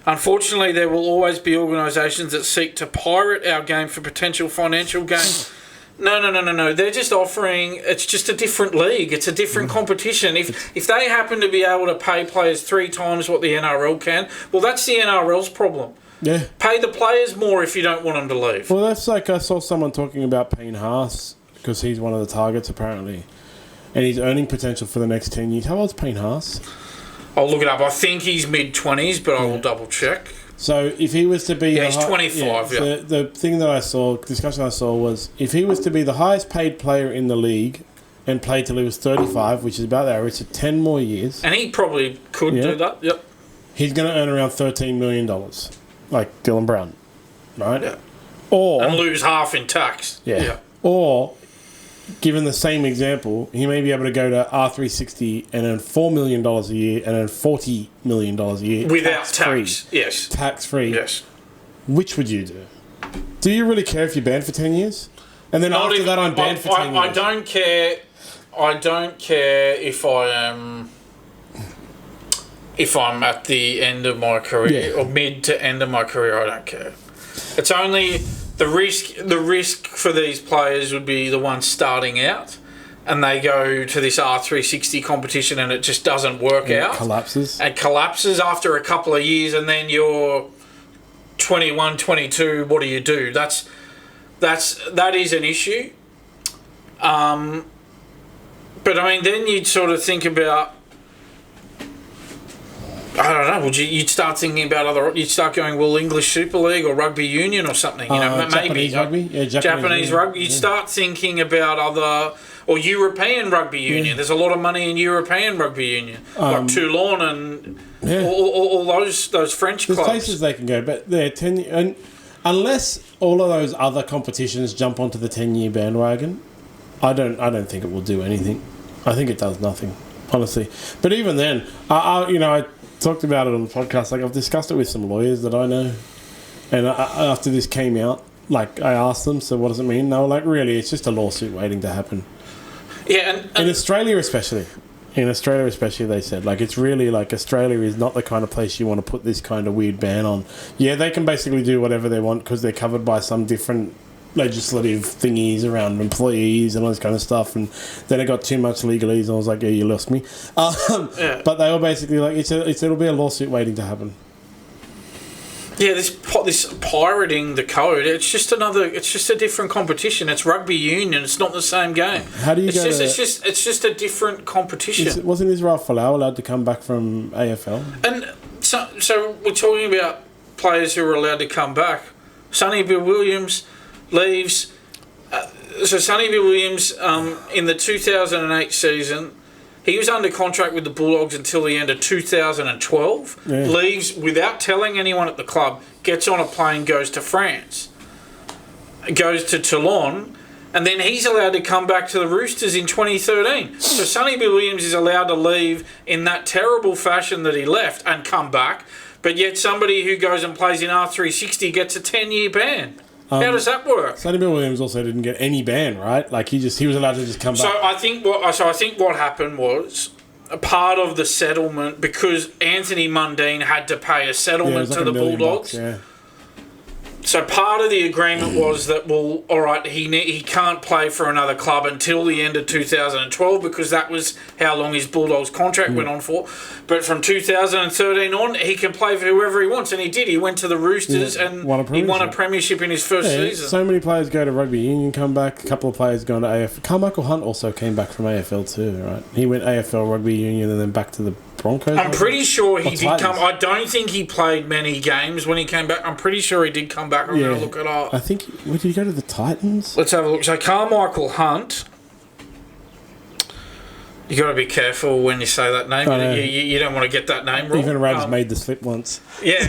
unfortunately, there will always be organisations that seek to pirate our game for potential financial gain. No. They're just offering, it's just a different league. It's a different competition. If they happen to be able to pay players 3 times what the NRL can, well, that's the NRL's problem. Yeah. Pay the players more if you don't want them to leave. Well, that's like, I saw someone talking about Payne Haas, because he's one of the targets, apparently. And he's earning potential for the next 10 years. How old's Payne Haas? I'll look it up. I think he's mid-20s, but I will double-check. So if he was to be... Yeah, he's 25, So the thing that discussion I saw was, if he was to be the highest paid player in the league and play till he was 35, which is about the average, so 10 more years... And he probably could do that, yep. He's going to earn around $13 million, like Dylan Brown, right? Yeah. Or... And lose half in tax. Yeah. Or... given the same example, he may be able to go to R360 and earn $4 million a year and earn $40 million a year. Without tax. Yes. Tax-free. Yes. Which would you do? Do you really care if you're banned for 10 years? And then after that, I'm banned for 10 years. I don't care. I don't care if I am... If I'm at the end of my career or mid to end of my career, I don't care. It's only the risk. The risk for these players would be the ones starting out, and they go to this R360 competition, and it just doesn't work out. Collapses. It collapses after a couple of years, and then you're 21, 22. What do you do? That is an issue. But I mean, then you'd sort of think about. I don't know. You'd start thinking about you'd start going, well, English Super League or Rugby Union or something. You know, maybe Japanese rugby. Yeah, Japanese rugby. You'd start thinking about other or European rugby union. Yeah. There's a lot of money in European rugby union, like Toulon and all those French clubs. There's places they can go, but they're 10. And unless all of those other competitions jump onto the 10-year bandwagon, I don't think it will do anything. I think it does nothing, honestly. But even then, I talked about it on the podcast. Like, I've discussed it with some lawyers that I know, and after this came out, like, I asked them, so what does it mean? They were like, really, it's just a lawsuit waiting to happen. Yeah, and in Australia especially, they said, like, it's really like Australia is not the kind of place you want to put this kind of weird ban on. Yeah, they can basically do whatever they want because they're covered by some different legislative thingies around employees and all this kind of stuff, and then it got too much legalese, and I was like, yeah, you lost me. But they were basically like, it'll be a lawsuit waiting to happen. Yeah, this pirating the code, it's just a different competition. It's rugby union. It's not the same game. How do you It's just a different competition. Wasn't Israel Folau allowed to come back from AFL? And so we're talking about players who are allowed to come back. Sonny Bill Williams leaves. So Sonny Bill Williams, in the 2008 season, he was under contract with the Bulldogs until the end of 2012. Yeah. Leaves without telling anyone at the club. Gets on a plane, goes to France, goes to Toulon, and then he's allowed to come back to the Roosters in 2013. So Sonny Bill Williams is allowed to leave in that terrible fashion that he left and come back, but yet somebody who goes and plays in R360 gets a 10-year ban. How does that work? Sonny Bill Williams also didn't get any ban, right? Like he was allowed to just come back. So I think what happened was a part of the settlement, because Anthony Mundine had to pay a settlement to the Bulldogs. Yeah. So part of the agreement was that, well, all right, he can't play for another club until the end of 2012 because that was how long his Bulldogs contract went on for. But from 2013 on, he can play for whoever he wants, and he did. He went to the Roosters and he won a premiership in his first season. So many players go to rugby union, come back. A couple of players going to AFL. Carmichael Hunt also came back from AFL too, right? He went AFL, rugby union, and then back to the Broncos. I'm pretty sure he did come. I don't think he played many games when he came back. I'm pretty sure he did come back. I'm going to look it up. I think. Did he go to the Titans? Let's have a look. So Carmichael Hunt. You got to be careful when you say that name. You don't want to get that name wrong. Even Rabs made the slip once. Yeah,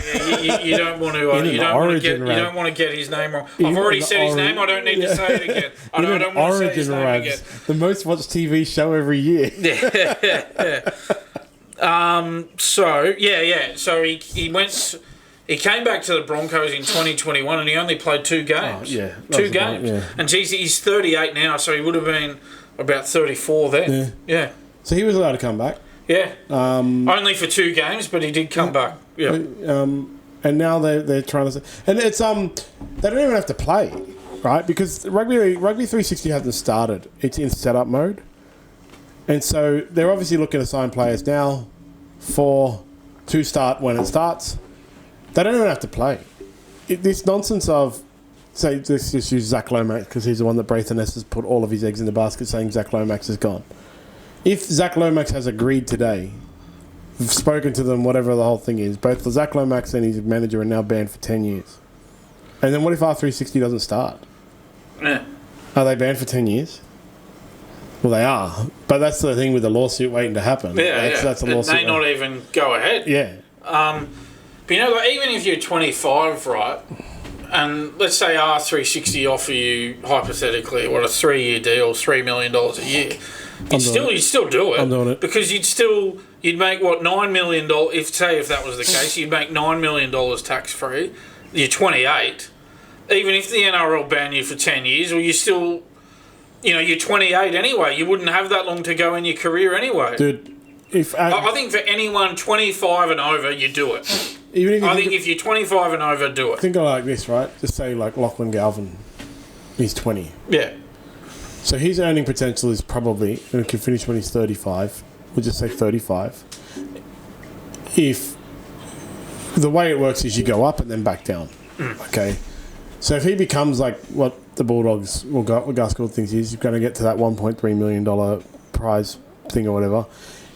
you don't want to. You don't want to get his name wrong. I've already said his name. I don't need to say it again. I don't want to say his name again. The most watched TV show every year. Yeah. So he went. He came back to the Broncos in 2021, and he only played 2 games. Two games. And geez, he's 38 now, so he would have been about 34 then. Yeah. So he was allowed to come back. Yeah. Only for 2 games, but he did come back. Yeah. And now they're trying to say, and it's they don't even have to play, right? Because Rugby 360 hasn't started. It's in setup mode. And so they're obviously looking to sign players now to start when it starts. They don't even have to play. This nonsense of, say, let's just use Zach Lomax because he's the one that Braithen has put all of his eggs in the basket saying Zach Lomax is gone. If Zach Lomax has agreed today, spoken to them, whatever the whole thing is, both Zach Lomax and his manager are now banned for 10 years. And then what if R360 doesn't start? Yeah. Are they banned for 10 years? Well, they are. But that's the thing with the lawsuit waiting to happen. That's a lawsuit. It may not even go ahead. Yeah. But like, even if you're 25, right, and let's say R360 offer you, hypothetically, a 3-year deal, $3 million a year. You'd still do it. I'm doing it. Because you'd make, $9 million, if that was the case, you'd make $9 million tax-free. You're 28. Even if the NRL banned you for 10 years, well, you're 28 anyway. You wouldn't have that long to go in your career anyway. Dude, I think for anyone 25 and over, you do it. If you're 25 and over, do it. Think of it like this, right? Just say like Lachlan Galvin, he's 20. Yeah. So his earning potential is probably, and he can finish when he's 35. We'll just say 35. If the way it works is you go up and then back down. Okay. So if he becomes like what the Bulldogs or Gus Gould thinks he's going to get to that $1.3 million prize thing or whatever,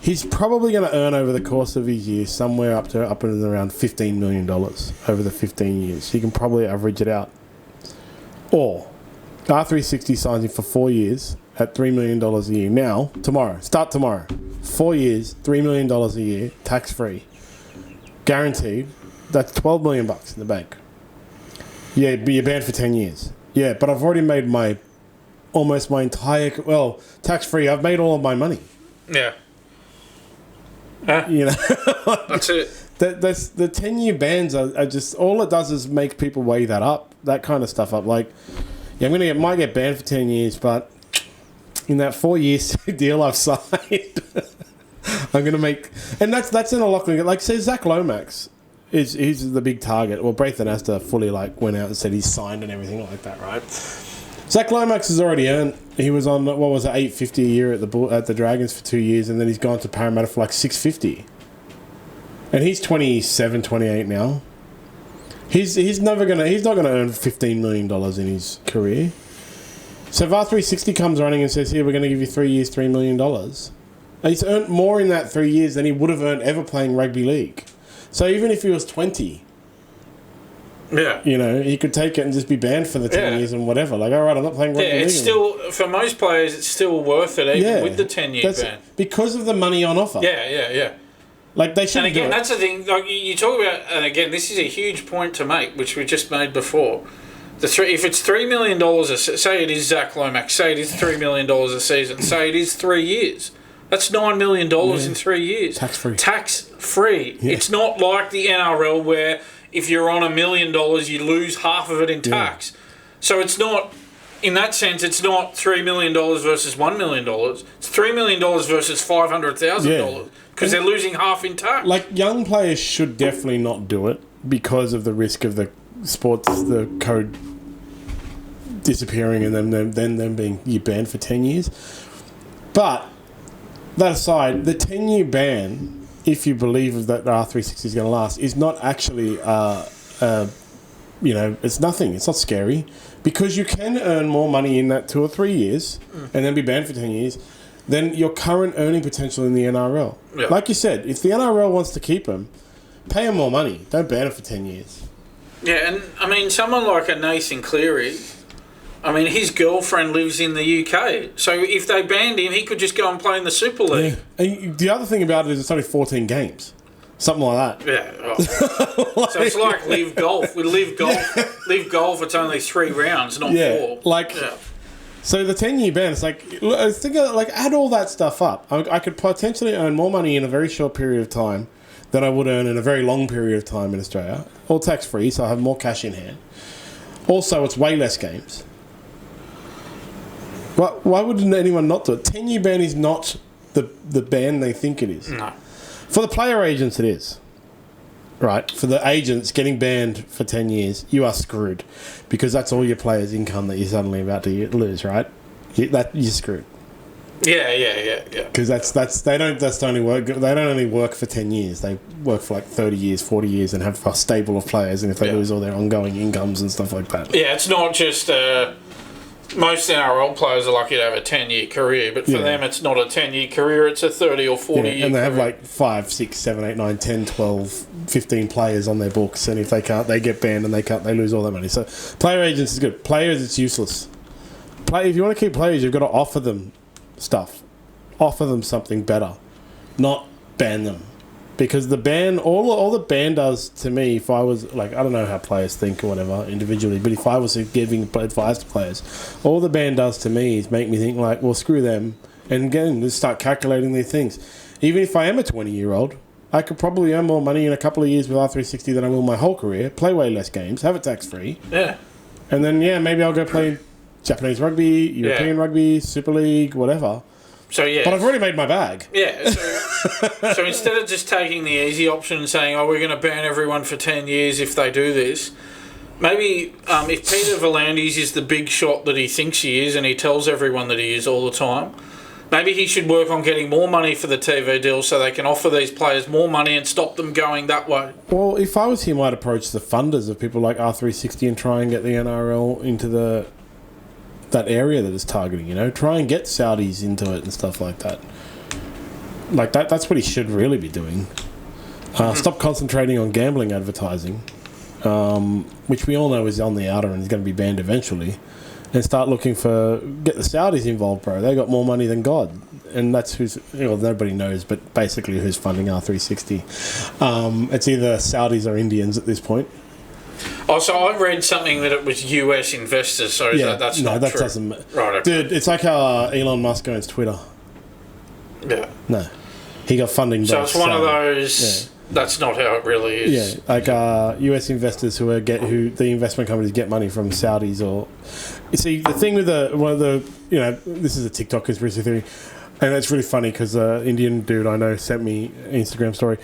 he's probably going to earn over the course of his year somewhere up and around $15 million over the 15 years. He can probably average it out. Or R360 signs him for 4 years at $3 million a year. Now, start tomorrow. 4 years, $3 million a year, tax-free. Guaranteed. That's $12 million in the bank. Yeah, but you're banned for 10 years. Yeah, but I've already made almost my entire... Well, tax-free, I've made all of my money. Yeah. You know? That's it. That's the 10-year bans are just... All it does is make people weigh that up. That kind of stuff up. Like, yeah, might get banned for 10 years, but in that 4 years deal I've signed, I'm going to make... And that's in a lot... Like, say, Zach Lomax... He's the big target. Well, Braithen Astor fully went out and said he's signed and everything like that, right? Zach Lomax has already earned. He was on $850 a year at the Dragons for 2 years, and then he's gone to Parramatta for $650. And he's 27, 28 now. He's not gonna earn $15 million in his career. So if R360 comes running and says, "Here, we're going to give you 3 years, $3 million," he's earned more in that 3 years than he would have earned ever playing rugby league. So even if he was 20, he could take it and just be banned for the 10 years and whatever. Like, all right, I'm not playing rugby league. Yeah, it's still, for most players, it's still worth it even with the 10-year ban. Because of the money on offer. Yeah. Like, they should. And again, that's the thing. Like, you talk about, and again, this is a huge point to make, which we just made before. If it's $3 million, say it is Zach Lomax, say it is $3 million a season, say it is 3 years. That's $9 million in 3 years. Tax-free. Tax-free. Yeah. It's not like the NRL where if you're on $1 million, you lose half of it in tax. So it's not, in that sense, it's not $3 million versus $1 million. It's $3 million versus $500,000 because they're losing half in tax. Like, young players should definitely not do it because of the risk of the code disappearing and then them being banned for 10 years. But... that aside, the 10-year ban, if you believe that R360 is going to last, is not actually, it's nothing. It's not scary because you can earn more money in that 2 or 3 years and then be banned for 10 years than your current earning potential in the NRL. Yeah. Like you said, if the NRL wants to keep him, pay him more money. Don't ban him for 10 years. Yeah, and I mean, someone like a Nathan Cleary... I mean, his girlfriend lives in the UK. So if they banned him, he could just go and play in the Super League. Yeah. And the other thing about it is it's only 14 games. Something like that. Yeah. Oh. So it's like Live Golf. With Live Golf, it's only 3 rounds, not 4. So the 10-year ban, it's like, think of, add all that stuff up. I could potentially earn more money in a very short period of time than I would earn in a very long period of time in Australia. All tax-free, so I have more cash in hand. Also, it's way less games. Why wouldn't anyone not do it? 10-year ban is not the ban they think it is. No. For the player agents, it is. Right? For the agents getting banned for 10 years, you are screwed. Because that's all your players' income that you're suddenly about to lose, right? You're screwed. Yeah. Because they don't only work for 10 years. They work for 30 years, 40 years and have a stable of players, and if they lose all their ongoing incomes and stuff like that. Yeah, it's not just... most NRL players are lucky to have a 10-year career, but for them it's not a 10-year career, it's a 30 or 40-year and they career. have 5, 6, 7, 8, 9, 10, 12, 15 players on their books, and if they can't, they get banned and they lose all their money. So player agents is good. Players, it's useless. If you want to keep players, you've got to offer them stuff. Offer them something better. Not ban them. because the ban, all the ban does to me, if I was like, I don't know how players think or whatever individually, but if I was giving advice to players, all the ban does to me is make me think like, well, screw them, and again, just start calculating these things. Even if I am a 20-year-old, I could probably earn more money in a couple of years with R360 than I will my whole career, play way less games, have it tax-free. Yeah. And then, maybe I'll go play Japanese rugby, European rugby, Super League, whatever. So, yeah. But I've already made my bag. Yeah. So instead of just taking the easy option and saying, we're going to ban everyone for 10 years if they do this, maybe if Peter V'landys is the big shot that he thinks he is and he tells everyone that he is all the time, maybe he should work on getting more money for the TV deal so they can offer these players more money and stop them going that way. Well, if I was him, I'd approach the funders of people like R360 and try and get the NRL into that area that it's targeting, Try and get Saudis into it and stuff like that. Like, that's what he should really be doing. Stop concentrating on gambling advertising, which we all know is on the outer and is going to be banned eventually. And start looking get the Saudis involved, bro. They got more money than God. And that's who's, nobody knows, but basically who's funding R360. It's either Saudis or Indians at this point. Oh, so I read something that it was US investors, so that's not true. Doesn't... Right, okay. Dude, it's like how Elon Musk owns Twitter. Yeah. No. He got funding So by it's one of Saudi. those... Yeah. That's not how it really is. Yeah, like US investors who the investment companies get money from Saudis or... You see, the thing with this is a TikTok conspiracy theory, and it's really funny because the Indian dude I know sent me an Instagram story.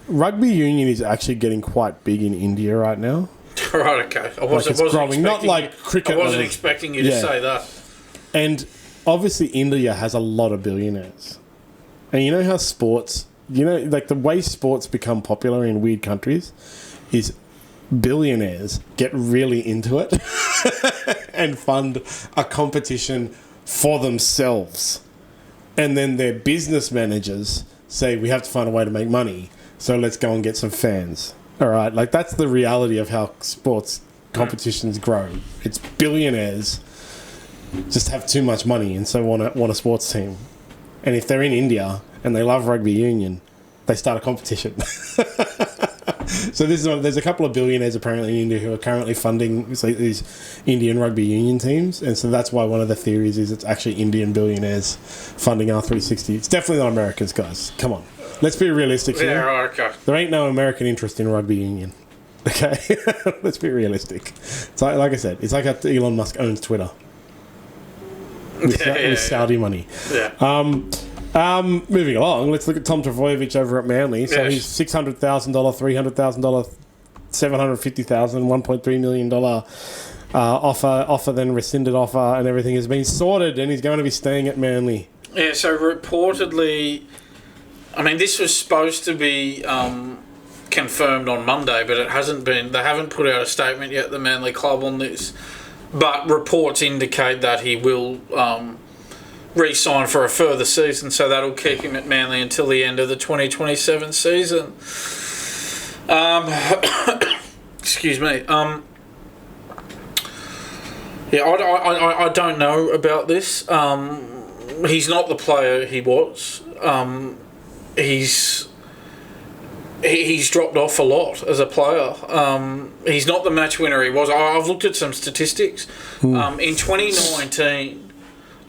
Rugby union is actually getting quite big in India right now. Right, okay. I wasn't growing, not like cricket. I wasn't expecting you to say that. And obviously India has a lot of billionaires. And you know how sports... like the way sports become popular in weird countries is billionaires get really into it and fund a competition for themselves. And then their business managers say, we have to find a way to make money, so let's go and get some fans. All right, like that's the reality of how sports competitions grow. It's billionaires just have too much money and so want a sports team. And if they're in India and they love rugby union, they start a competition. So there's a couple of billionaires apparently in India who are currently funding these Indian rugby union teams, and so that's why one of the theories is it's actually Indian billionaires funding R360. It's definitely not Americans, guys. Come on, let's be realistic here. Yeah, okay. There ain't no American interest in rugby union. Okay, let's be realistic. It's like I said, it's like how Elon Musk owns Twitter with Saudi money. Yeah. Moving along, let's look at Tom Trbojevic over at Manly. So he's $600,000, $300,000, $750,000, $1.3 million offer, then rescinded offer, and everything has been sorted, and he's going to be staying at Manly. Yeah, so reportedly, I mean, this was supposed to be confirmed on Monday, but it hasn't been. They haven't put out a statement yet, the Manly club, on this. But reports indicate that he will re-sign for a further season, so that'll keep him at Manly until the end of the 2027 season. Excuse me. I don't know about this. He's not the player he was. He's dropped off a lot as a player. He's not the match winner he was. I've looked at some statistics. In 2019,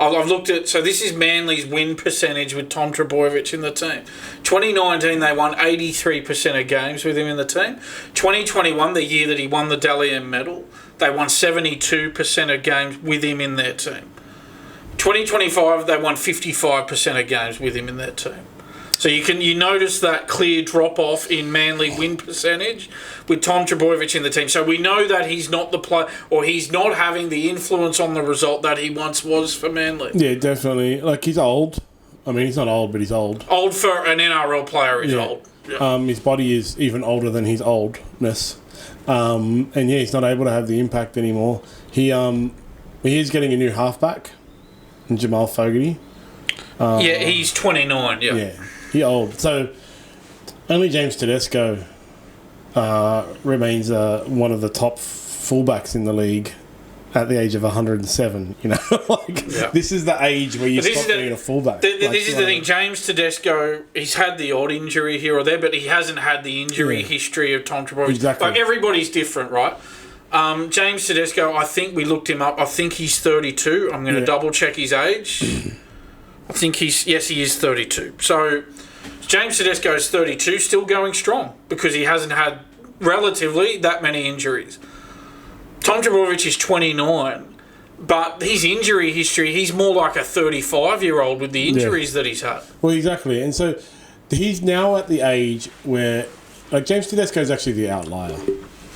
I've looked at... So this is Manly's win percentage with Tom Trbojevic in the team. 2019, they won 83% of games with him in the team. 2021, the year that he won the Dally M medal, they won 72% of games with him in their team. 2025, they won 55% of games with him in their team. So you notice that clear drop-off in Manly win percentage with Tom Trbojevic in the team. So we know that he's not the player, or he's not having the influence on the result that he once was for Manly. Yeah, definitely. Like, he's old. I mean, he's not old, but he's old. Old for an NRL player is old. Yeah. His body is even older than his oldness. And he's not able to have the impact anymore. He is getting a new halfback, Jamal Fogarty. He's 29, Yeah. He old. So only James Tedesco remains one of the top fullbacks in the league at the age of 107. You know, this is the age where you stop being a fullback. This is the thing. James Tedesco, he's had the odd injury here or there, but he hasn't had the injury history of Tom Trbojevic. Exactly. Like, everybody's different, right? James Tedesco, I think we looked him up. I think he's 32. I'm going to double check his age. I think he is 32. So James Tedesco is 32, still going strong because he hasn't had relatively that many injuries. Tom Trbojevic is 29, but his injury history, he's more like a 35-year-old with the injuries that he's had. Well, exactly. And so he's now at the age where, like, James Tedesco is actually the outlier.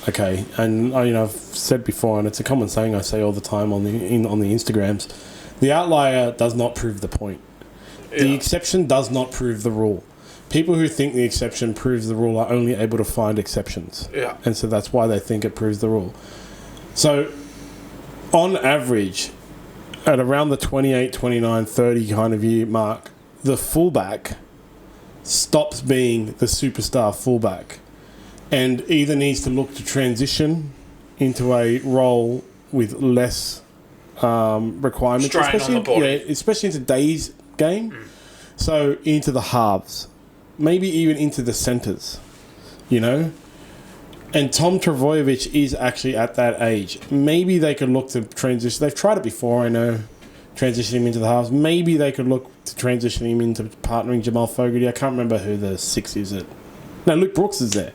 Okay, and I've said before, and it's a common saying I say all the time on the Instagrams, the outlier does not prove the point. Yeah. The exception does not prove the rule. People who think the exception proves the rule are only able to find exceptions. Yeah. And so that's why they think it proves the rule. So, on average, at around the 28, 29, 30 kind of year mark, the fullback stops being the superstar fullback and either needs to look to transition into a role with less requirements, especially in today's game. So into the halves, maybe even into the centres, you know. And Tom Trbojevic is actually at that age. Maybe they could look to transition. They've tried it before, I know, transitioning him into the halves. Maybe they could look to transition him into partnering Jamal Fogarty. I can't remember who the 6 is. No, Luke Brooks is there.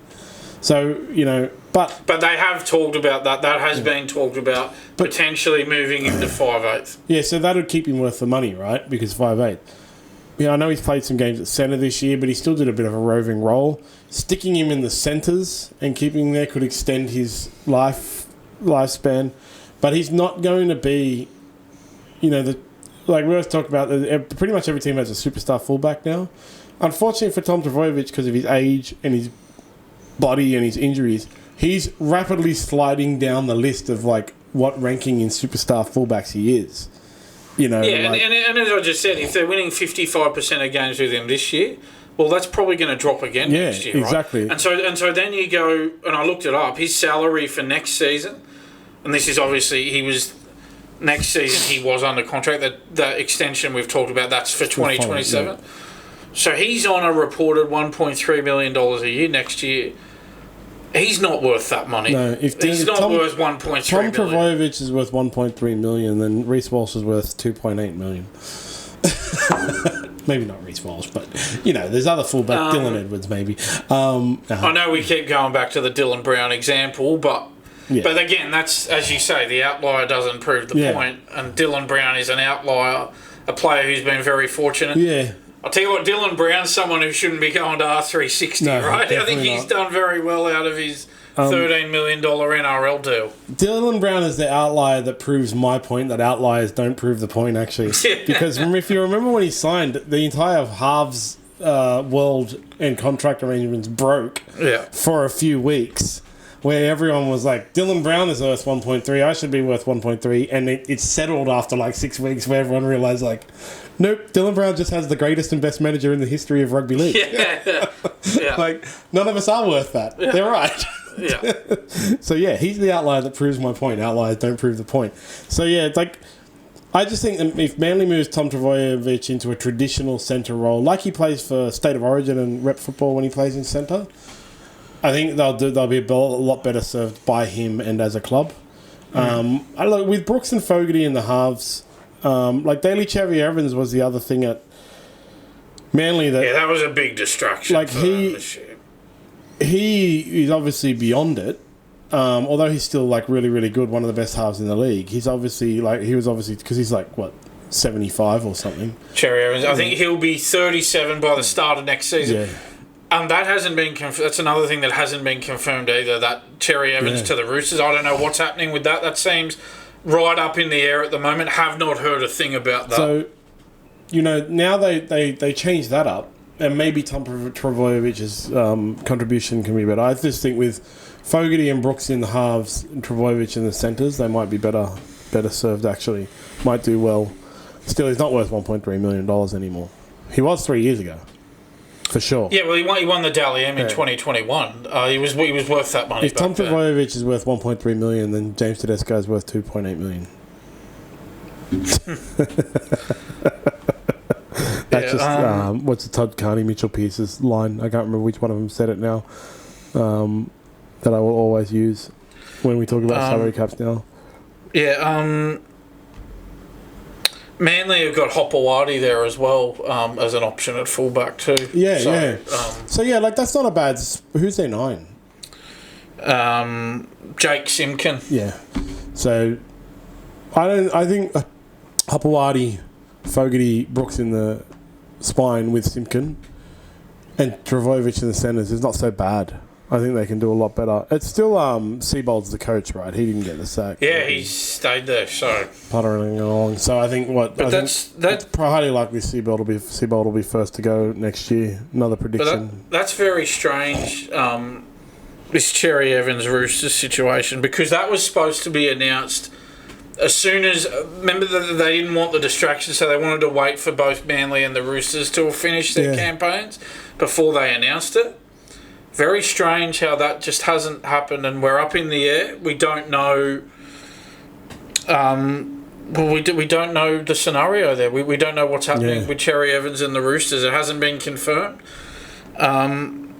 So, you know, but they have talked about that. That has been talked about, potentially moving him to 5'8". Yeah, so that would keep him worth the money, right? Because 5'8". Yeah, I know he's played some games at centre this year, but he still did a bit of a roving role. Sticking him in the centres and keeping him there could extend his lifespan. But he's not going to be, you know, like we always talk about, pretty much every team has a superstar fullback now. Unfortunately for Tom Trbojevic, because of his age and his body and his injuries, he's rapidly sliding down the list of, like, what ranking in superstar fullbacks he is. You know, yeah, and as I just said, if they're winning 55% of games with him this year, well, that's probably going to drop again next year, right? Exactly. And so then you go, and I looked it up, his salary for next season, and this is obviously, next season he was under contract, that extension we've talked about, that's for 2027. Yeah. So he's on a reported $1.3 million a year next year. He's not worth that money. No, he's not worth 1.3 million. Tom Trbojevic is worth 1.3 million, then Reece Walsh is worth 2.8 million. Maybe not Reece Walsh, but, you know, there's other fullback, Dylan Edwards maybe. I know we keep going back to the Dylan Brown example, but again, that's, as you say, the outlier doesn't prove the point, and Dylan Brown is an outlier, a player who's been very fortunate. Yeah. I'll tell you what, Dylan Brown's someone who shouldn't be going to R360, right? I think he's done very well out of his $13 million NRL deal. Dylan Brown is the outlier that proves my point that outliers don't prove the point, actually. Because if you remember when he signed, the entire halves world and contract arrangements broke for a few weeks, where everyone was like, Dylan Brown is worth 1.3, I should be worth 1.3, and it settled after like 6 weeks where everyone realised, like, nope, Dylan Brown just has the greatest and best manager in the history of rugby league. Like, none of us are worth that. Yeah. They're right. So, he's the outlier that proves my point. Outliers don't prove the point. So, it's like, I just think that if Manly moves Tom Trbojevic into a traditional centre role, like he plays for State of Origin and rep football when he plays in centre, I think they'll be a lot better served by him and as a club. With Brooks and Fogarty in the halves, like Daly Cherry-Evans was the other thing at Manly that was a big distraction. Like he is obviously beyond it. Although he's still like really, really good, one of the best halves in the league. He was obviously because he's like what, 75 or something. Cherry-Evans, I think he'll be 37 by the start of next season. Yeah. And that hasn't been that's another thing that hasn't been confirmed either, that Cherry-Evans to the Roosters. I don't know what's happening with that. That seems right up in the air at the moment. Have not heard a thing about that. So, you know, now they changed that up, and maybe Tom Trbojevic's contribution can be better. I just think with Fogarty and Brooks in the halves and Trbojevic in the centres, they might be better served, actually. Might do well. Still, he's not worth $1.3 million anymore. He was 3 years ago. for sure. Yeah, well, he won the Dally M in 2021. He was worth that money. If Tom Trbojevic is worth 1.3 million, then James Tedesco is worth 2.8 million. That's what's the Todd Carney, Mitchell Pearce's line? I can't remember which one of them said it now. That I will always use when we talk about salary caps now. Yeah, Manly have got Hopewadi there as well as an option at fullback too. Yeah, so, so yeah, like that's not a bad. Who's their 9? Jake Simpkin. Yeah. So I think Hopewadi, Fogarty, Brooks in the spine with Simpkin, and Trbojevic in the centres is not so bad. I think they can do a lot better. It's still Seibold's the coach, right? He didn't get the sack. Yeah, he stayed there, so puttering along. So I think that's highly likely Seibold will be first to go next year. Another prediction. But that's very strange. This Cherry Evans Roosters situation, because that was supposed to be announced as soon as. Remember that they didn't want the distraction, so they wanted to wait for both Manly and the Roosters to finish their campaigns before they announced it. Very strange how that just hasn't happened, and we're up in the air. We don't know. We don't know the scenario there. We don't know what's happening with Cherry Evans and the Roosters. It hasn't been confirmed. And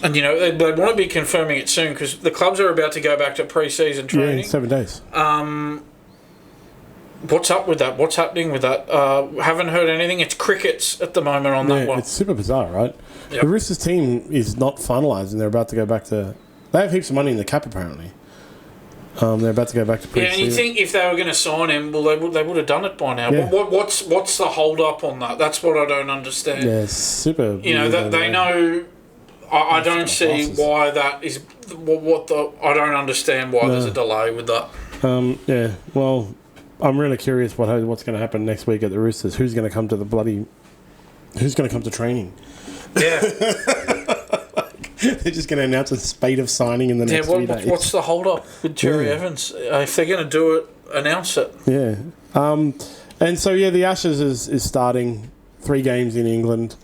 they want to be confirming it soon because the clubs are about to go back to pre-season training. Yeah, 7 days. What's up with that? What's happening with that? Haven't heard anything. It's crickets at the moment on that one. It's super bizarre, right? Yep. The Roosters team is not finalised, and they're about to go back to. They have heaps of money in the cap, apparently. They're about to go back to pre-season. Yeah, and you think if they were going to sign him, well, they would have done it by now. Yeah. What's the hold up on that? That's what I don't understand. Yeah, it's super. They know. I don't see why that is. I don't understand why there's a delay with that. Yeah. Well, I'm really curious what's going to happen next week at the Roosters. Who's going to come to Who's going to come to training? Yeah. They're just going to announce a spate of signing in the next few days. What's the hold up with Cherry Evans? If they're going to do it, announce it. Yeah. And so the Ashes is starting 3 games in England.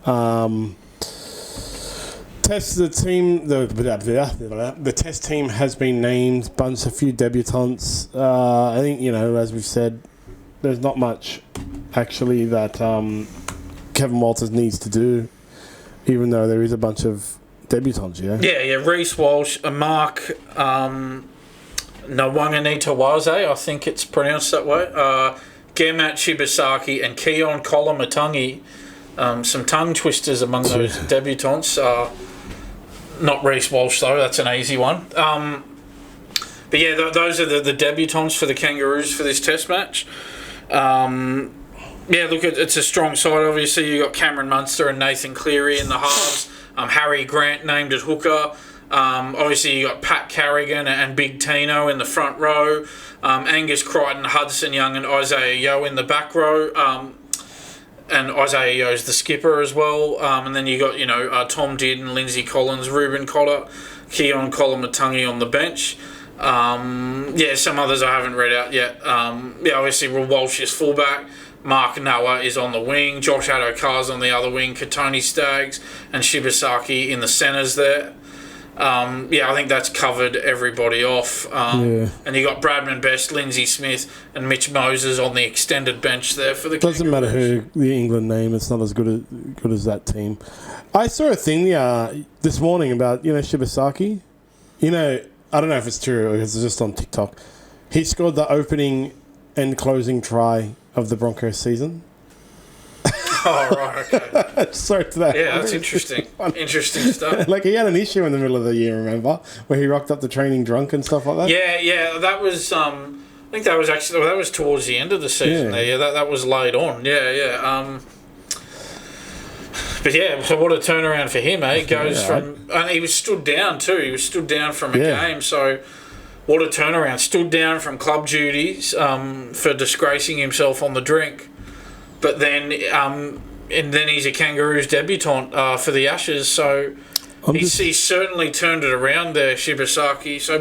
The test team has been named. A few debutants. I think as we've said, there's not much actually that Kevin Walters needs to do, even though there is a bunch of debutants. Yeah. Reece Walsh, Mark Nwanganitawaze, I think it's pronounced that way. Gemat Shibasaki and Keon Kolamatangi. Some tongue twisters among those debutants. Not Reece Walsh, though. That's an easy one. But those are the debutants for the Kangaroos for this test match. Look, it's a strong side. Obviously, you got Cameron Munster and Nathan Cleary in the halves. Harry Grant named at hooker. Obviously, you got Pat Carrigan and Big Tino in the front row. Angus Crichton, Hudson Young, and Isaiah Yeo in the back row. And Isaiah Yeo's the skipper as well. And then you got, Tom Dearden, Lindsay Collins, Ruben Cotter, Keon Kolamatangi on the bench. Some others I haven't read out yet. Obviously, Walsh is fullback. Mark Noah is on the wing. Josh Addo-Carr's on the other wing. Katoni Staggs and Shibasaki in the centres there. I think that's covered everybody off. And you got Bradman Best, Lindsay Smith, and Mitch Moses on the extended bench there for the Kangaroos. Doesn't matter who the England name; it's not as good as that team. I saw a thing this morning about Shibasaki. I don't know if it's true because it's just on TikTok. He scored the opening and closing try of the Broncos season. Oh, right, okay. Sorry to that. Yeah, that's interesting. Interesting stuff. He had an issue in the middle of the year, remember? Where he rocked up the training drunk and stuff like that? Yeah, that was, I think that was towards the end of the season there. Yeah, that was laid on. Yeah. So what a turnaround for him, eh? He goes from... And he was stood down too. He was stood down from a game, so... What a turnaround. Stood down from club duties for disgracing himself on the drink. But then he's a Kangaroos debutant for the Ashes, so he's certainly turned it around there, Shibasaki. So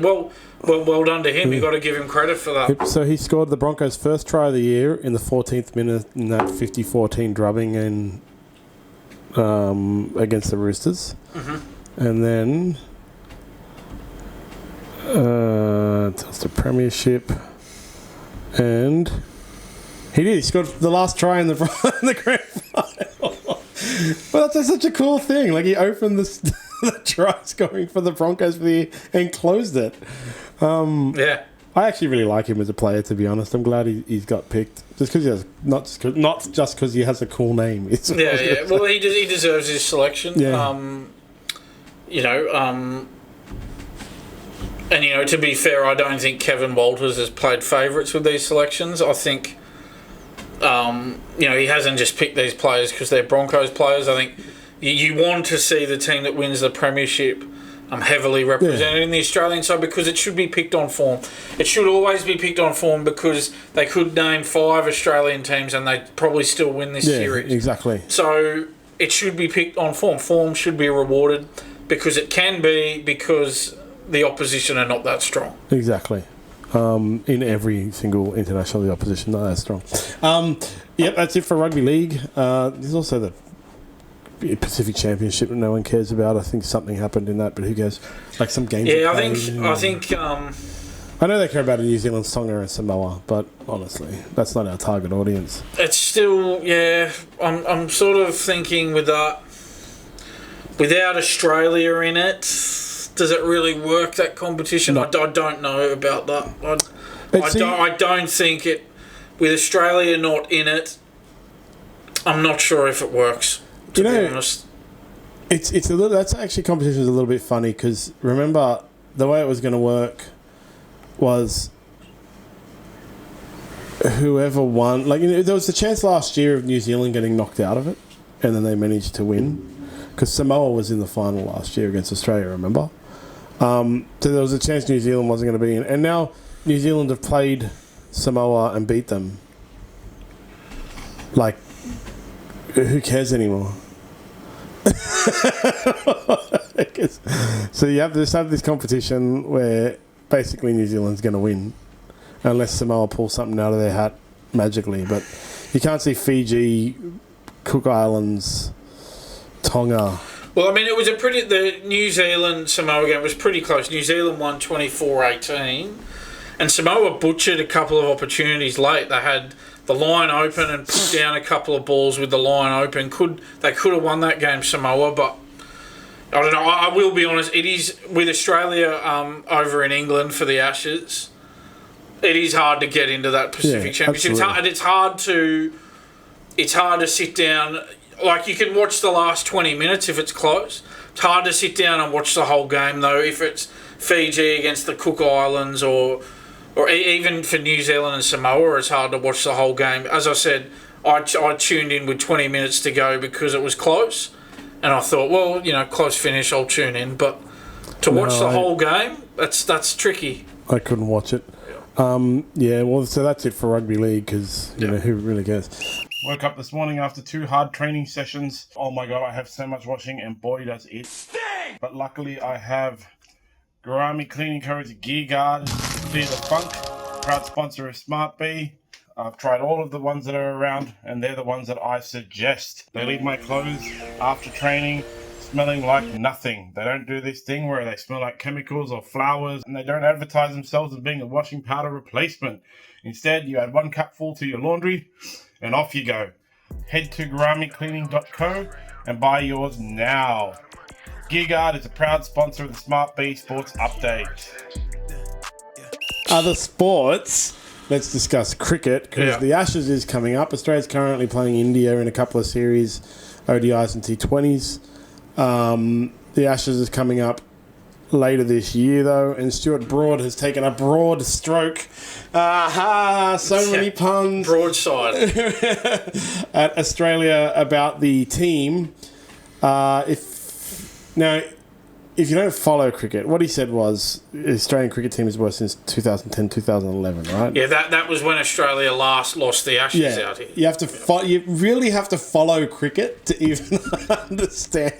well done to him. You've got to give him credit for that. So he scored the Broncos' first try of the year in the 14th minute in that 50-14 drubbing, and against the Roosters. Mm-hmm. And then it's the premiership. And he did. He scored the last try in the grand final. But that's such a cool thing. Like, he opened the try scoring for the Broncos and closed it. Yeah. I actually really like him as a player, to be honest. I'm glad he's got picked. Just because he has, not just because he has a cool name. Yeah. Well, he deserves his selection. Yeah. And, to be fair, I don't think Kevin Walters has played favourites with these selections. I think, he hasn't just picked these players because they're Broncos players. I think you want to see the team that wins the premiership heavily represented in the Australian side, because it should be picked on form. It should always be picked on form, because they could name 5 Australian teams and they'd probably still win this series. Exactly. So it should be picked on form. Form should be rewarded, because it can be, because the opposition are not that strong. Exactly. In every single international, the opposition not that strong. Yep, that's it for rugby league. There's also the Pacific Championship that no one cares about. I think something happened in that, but who cares? Like some games. Yeah, I think. I know they care about New Zealand, Tonga, and Samoa, but honestly, that's not our target audience. It's still, I'm sort of thinking with that, without Australia in it, does it really work, that competition? No. I don't know about that. I don't think it, with Australia not in it, I'm not sure if it works. To be honest, it's a little. That's actually, competition is a little bit funny, because remember the way it was going to work was whoever won. Like, there was a chance last year of New Zealand getting knocked out of it, and then they managed to win, because Samoa was in the final last year against Australia. Remember, so there was a chance New Zealand wasn't going to be in, and now New Zealand have played Samoa and beat them. Like, who cares anymore? So you have this competition where basically New Zealand's going to win, unless Samoa pulls something out of their hat magically. But you can't see Fiji, Cook Islands, Tonga. Well, I mean, it was the New Zealand Samoa game was pretty close. New Zealand won 24-18, and Samoa butchered a couple of opportunities late. They had the line open and put down a couple of balls with the line open. They could have won that game, Samoa, but I don't know. I will be honest. It is, with Australia over in England for the Ashes, it is hard to get into that Pacific Championship. It's hard to sit down. Like, you can watch the last 20 minutes if it's close. It's hard to sit down and watch the whole game, though, if it's Fiji against the Cook Islands or even for New Zealand and Samoa. It's hard to watch the whole game. As I said, I tuned in with 20 minutes to go because it was close, and I thought, well, close finish, I'll tune in. But to watch the whole game, that's tricky. I couldn't watch it. Well, so that's it for rugby league, because who really cares? Woke up this morning after 2 hard training sessions. Oh my god, I have so much washing, and boy does it sting! But luckily I have Gourami Cleaning Co's Gear Guard Clear the Funk, proud sponsor of SmartB. I've tried all of the ones that are around, and they're the ones that I suggest. They leave my clothes after training smelling like nothing. They don't do this thing where they smell like chemicals or flowers, and they don't advertise themselves as being a washing powder replacement. Instead, you add 1 cupful to your laundry, and off you go. Head to GouramiCleaning.co and buy yours now. Gearguard is a proud sponsor of the SmartB Sports Update. Other sports, let's discuss cricket, because the Ashes is coming up. Australia's currently playing India in a couple of series, ODIs and T20s. The Ashes is coming up later this year, though, and Stuart Broad has taken a broad stroke. So many puns. Broadside. At Australia about the team. If you don't follow cricket, what he said was the Australian cricket team is worse since 2010-2011, right? Yeah, that was when Australia last lost the Ashes out here. You have to you really have to follow cricket to even understand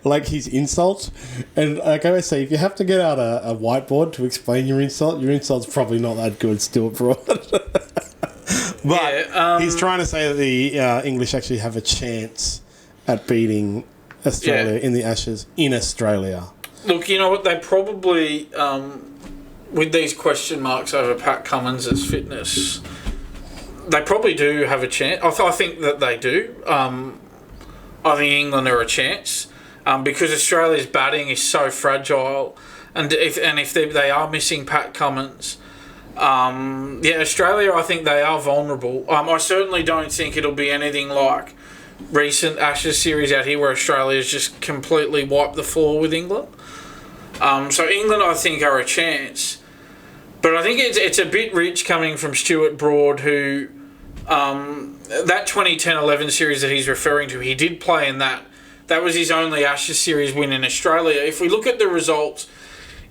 like his insult. And like I always say, if you have to get out a whiteboard to explain your insult's probably not that good, Stuart Broad. But he's trying to say that the English actually have a chance at beating Australia in the Ashes in Australia. Look, you know what? They probably, with these question marks over Pat Cummins' fitness, they probably do have a chance. I think that they do. I think England are a chance because Australia's batting is so fragile, and if they are missing Pat Cummins, Australia, I think they are vulnerable. I certainly don't think it'll be anything like recent Ashes series out here where Australia's just completely wiped the floor with England. So England, I think, are a chance. But I think it's a bit rich coming from Stuart Broad, who that 2010-11 series that he's referring to, he did play in that. That was his only Ashes series win in Australia. If we look at the results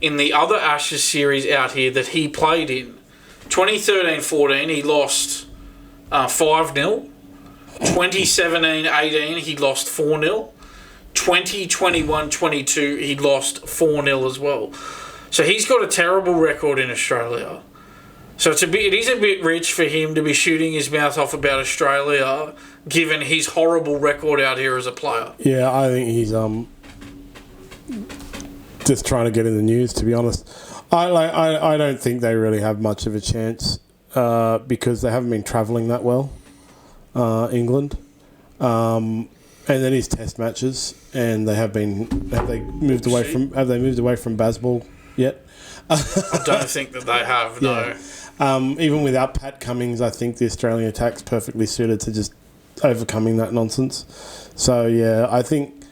in the other Ashes series out here that he played in, 2013-14 he lost 5-0. 2017-18 he lost 4-0. 2021-22 he lost 4-0 as well. So he's got a terrible record in Australia. So it is a bit rich for him to be shooting his mouth off about Australia, given his horrible record out here as a player. Yeah, I think he's just trying to get in the news. To be honest, I don't think they really have much of a chance because they haven't been travelling that well, England, and then his Test matches, and they have been. Have they moved away from baseball yet? I don't think that they have. No. Even without Pat Cummins, I think the Australian attack's perfectly suited to just overcoming that nonsense. So yeah, I think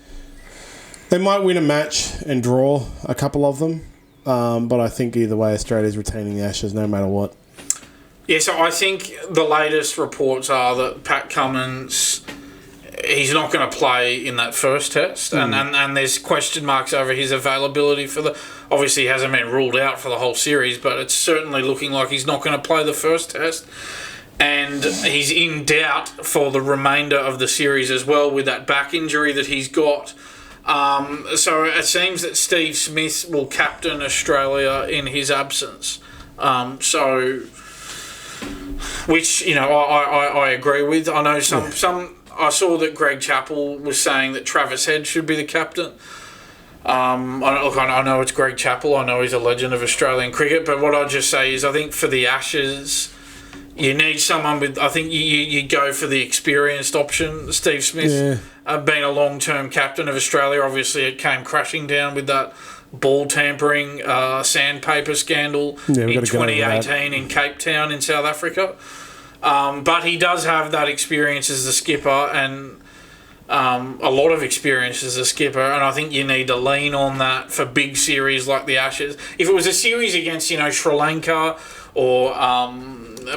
they might win a match and draw a couple of them, but I think either way, Australia's retaining the Ashes no matter what. Yeah, so I think the latest reports are that Pat Cummins, he's not going to play in that first test, and there's question marks over his availability for the. Obviously, he hasn't been ruled out for the whole series, but it's certainly looking like he's not going to play the first test, and he's in doubt for the remainder of the series as well with that back injury that he's got. So it seems that Steve Smith will captain Australia in his absence. Which I agree with. I know some. I saw that Greg Chappell was saying that Travis Head should be the captain. I know it's Greg Chappell. I know he's a legend of Australian cricket. But what I'd just say is I think for the Ashes, you need someone with... I think you go for the experienced option. Steve Smith being a long-term captain of Australia. Obviously, it came crashing down with that ball tampering sandpaper scandal in 2018 in Cape Town in South Africa. But he does have that experience as the skipper and a lot of experience as a skipper, and I think you need to lean on that for big series like the Ashes. If it was a series against, Sri Lanka or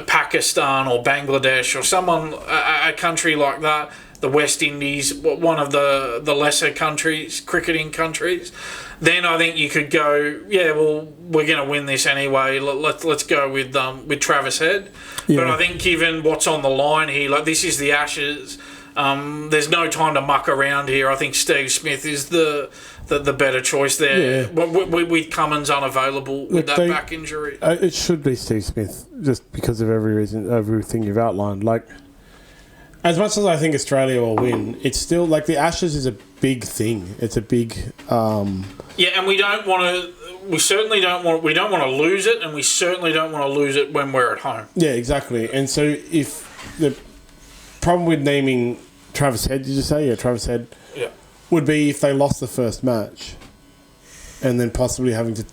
Pakistan or Bangladesh or someone, a country like that, the West Indies, one of the lesser countries, cricketing countries, then I think you could go, we're going to win this anyway. Let's go with Travis Head. Yeah. But I think given what's on the line here, this is the Ashes. There's no time to muck around here. I think Steve Smith is the better choice there. Yeah. With Cummins unavailable with that back injury. It should be Steve Smith just because of everything you've outlined. As much as I think Australia will win, it's still the Ashes is a big thing. It's a big. And we don't want to. We certainly don't want. We don't want to lose it, and we certainly don't want to lose it when we're at home. Yeah, exactly. And so if the problem with naming Travis Head, did you say? Yeah, Travis Head. Yeah. Would be if they lost the first match, and then possibly having to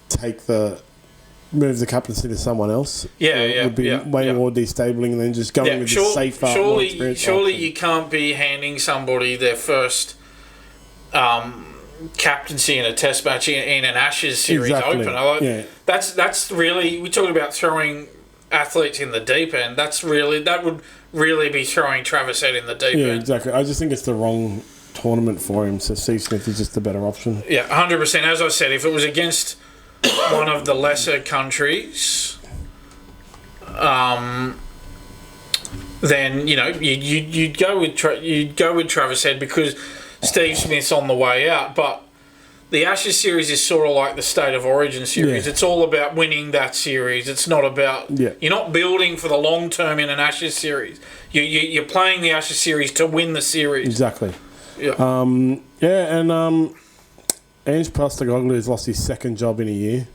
move the captaincy to someone else. Would be way more destabling than just going with the safer. Surely you can't be handing somebody their first captaincy in a Test match in an Ashes series open. That's really, we're talking about throwing athletes in the deep end. That would really be throwing Travis Head in the deep end. Yeah, exactly. I just think it's the wrong tournament for him. So Steve Smith is just the better option. Yeah, 100%. As I said, if it was against one of the lesser countries, then you'd go with Travis Head because Steve Smith's on the way out. But the Ashes series is sort of like the State of Origin series. Yeah. It's all about winning that series. It's not about... Yeah. You're not building for the long term in an Ashes series. You're playing the Ashes series to win the series. Exactly. Yeah. Ange Postecoglou has lost his second job in a year.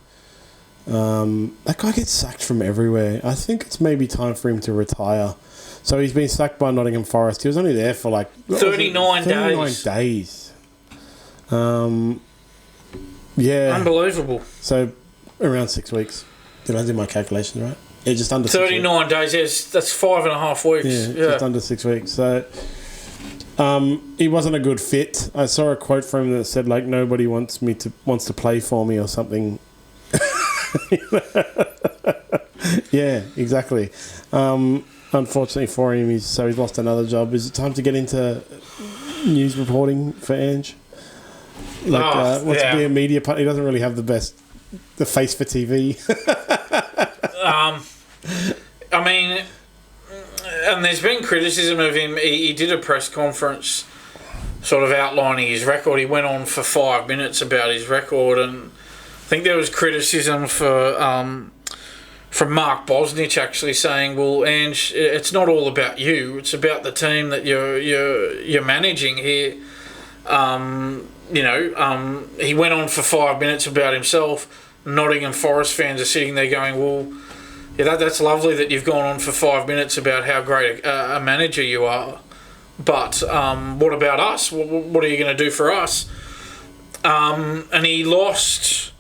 That guy gets sacked from everywhere. I think it's maybe time for him to retire. So he's been sacked by Nottingham Forest. He was only there for 39 days. Yeah. Unbelievable. So around 6 weeks. Did I do my calculations right? Yeah, just under 6 weeks. 39 days, yes, that's 5.5 weeks. Yeah, just under 6 weeks. So he wasn't a good fit. I saw a quote from him that said nobody wants to play for me or something. Yeah, exactly. Unfortunately for him, he's lost another job. Is it time to get into news reporting for Ange? Wants to be a media partner. He doesn't really have the face for TV. I mean, and there's been criticism of him. He did a press conference sort of outlining his record. He went on for 5 minutes about his record, and I think there was criticism from Mark Bosnich actually saying, "Well, Ange, it's not all about you. It's about the team that you're managing here." He went on for 5 minutes about himself. Nottingham Forest fans are sitting there going, "Well, yeah, that's lovely that you've gone on for 5 minutes about how great a manager you are, but what about us? What are you going to do for us?" And he lost.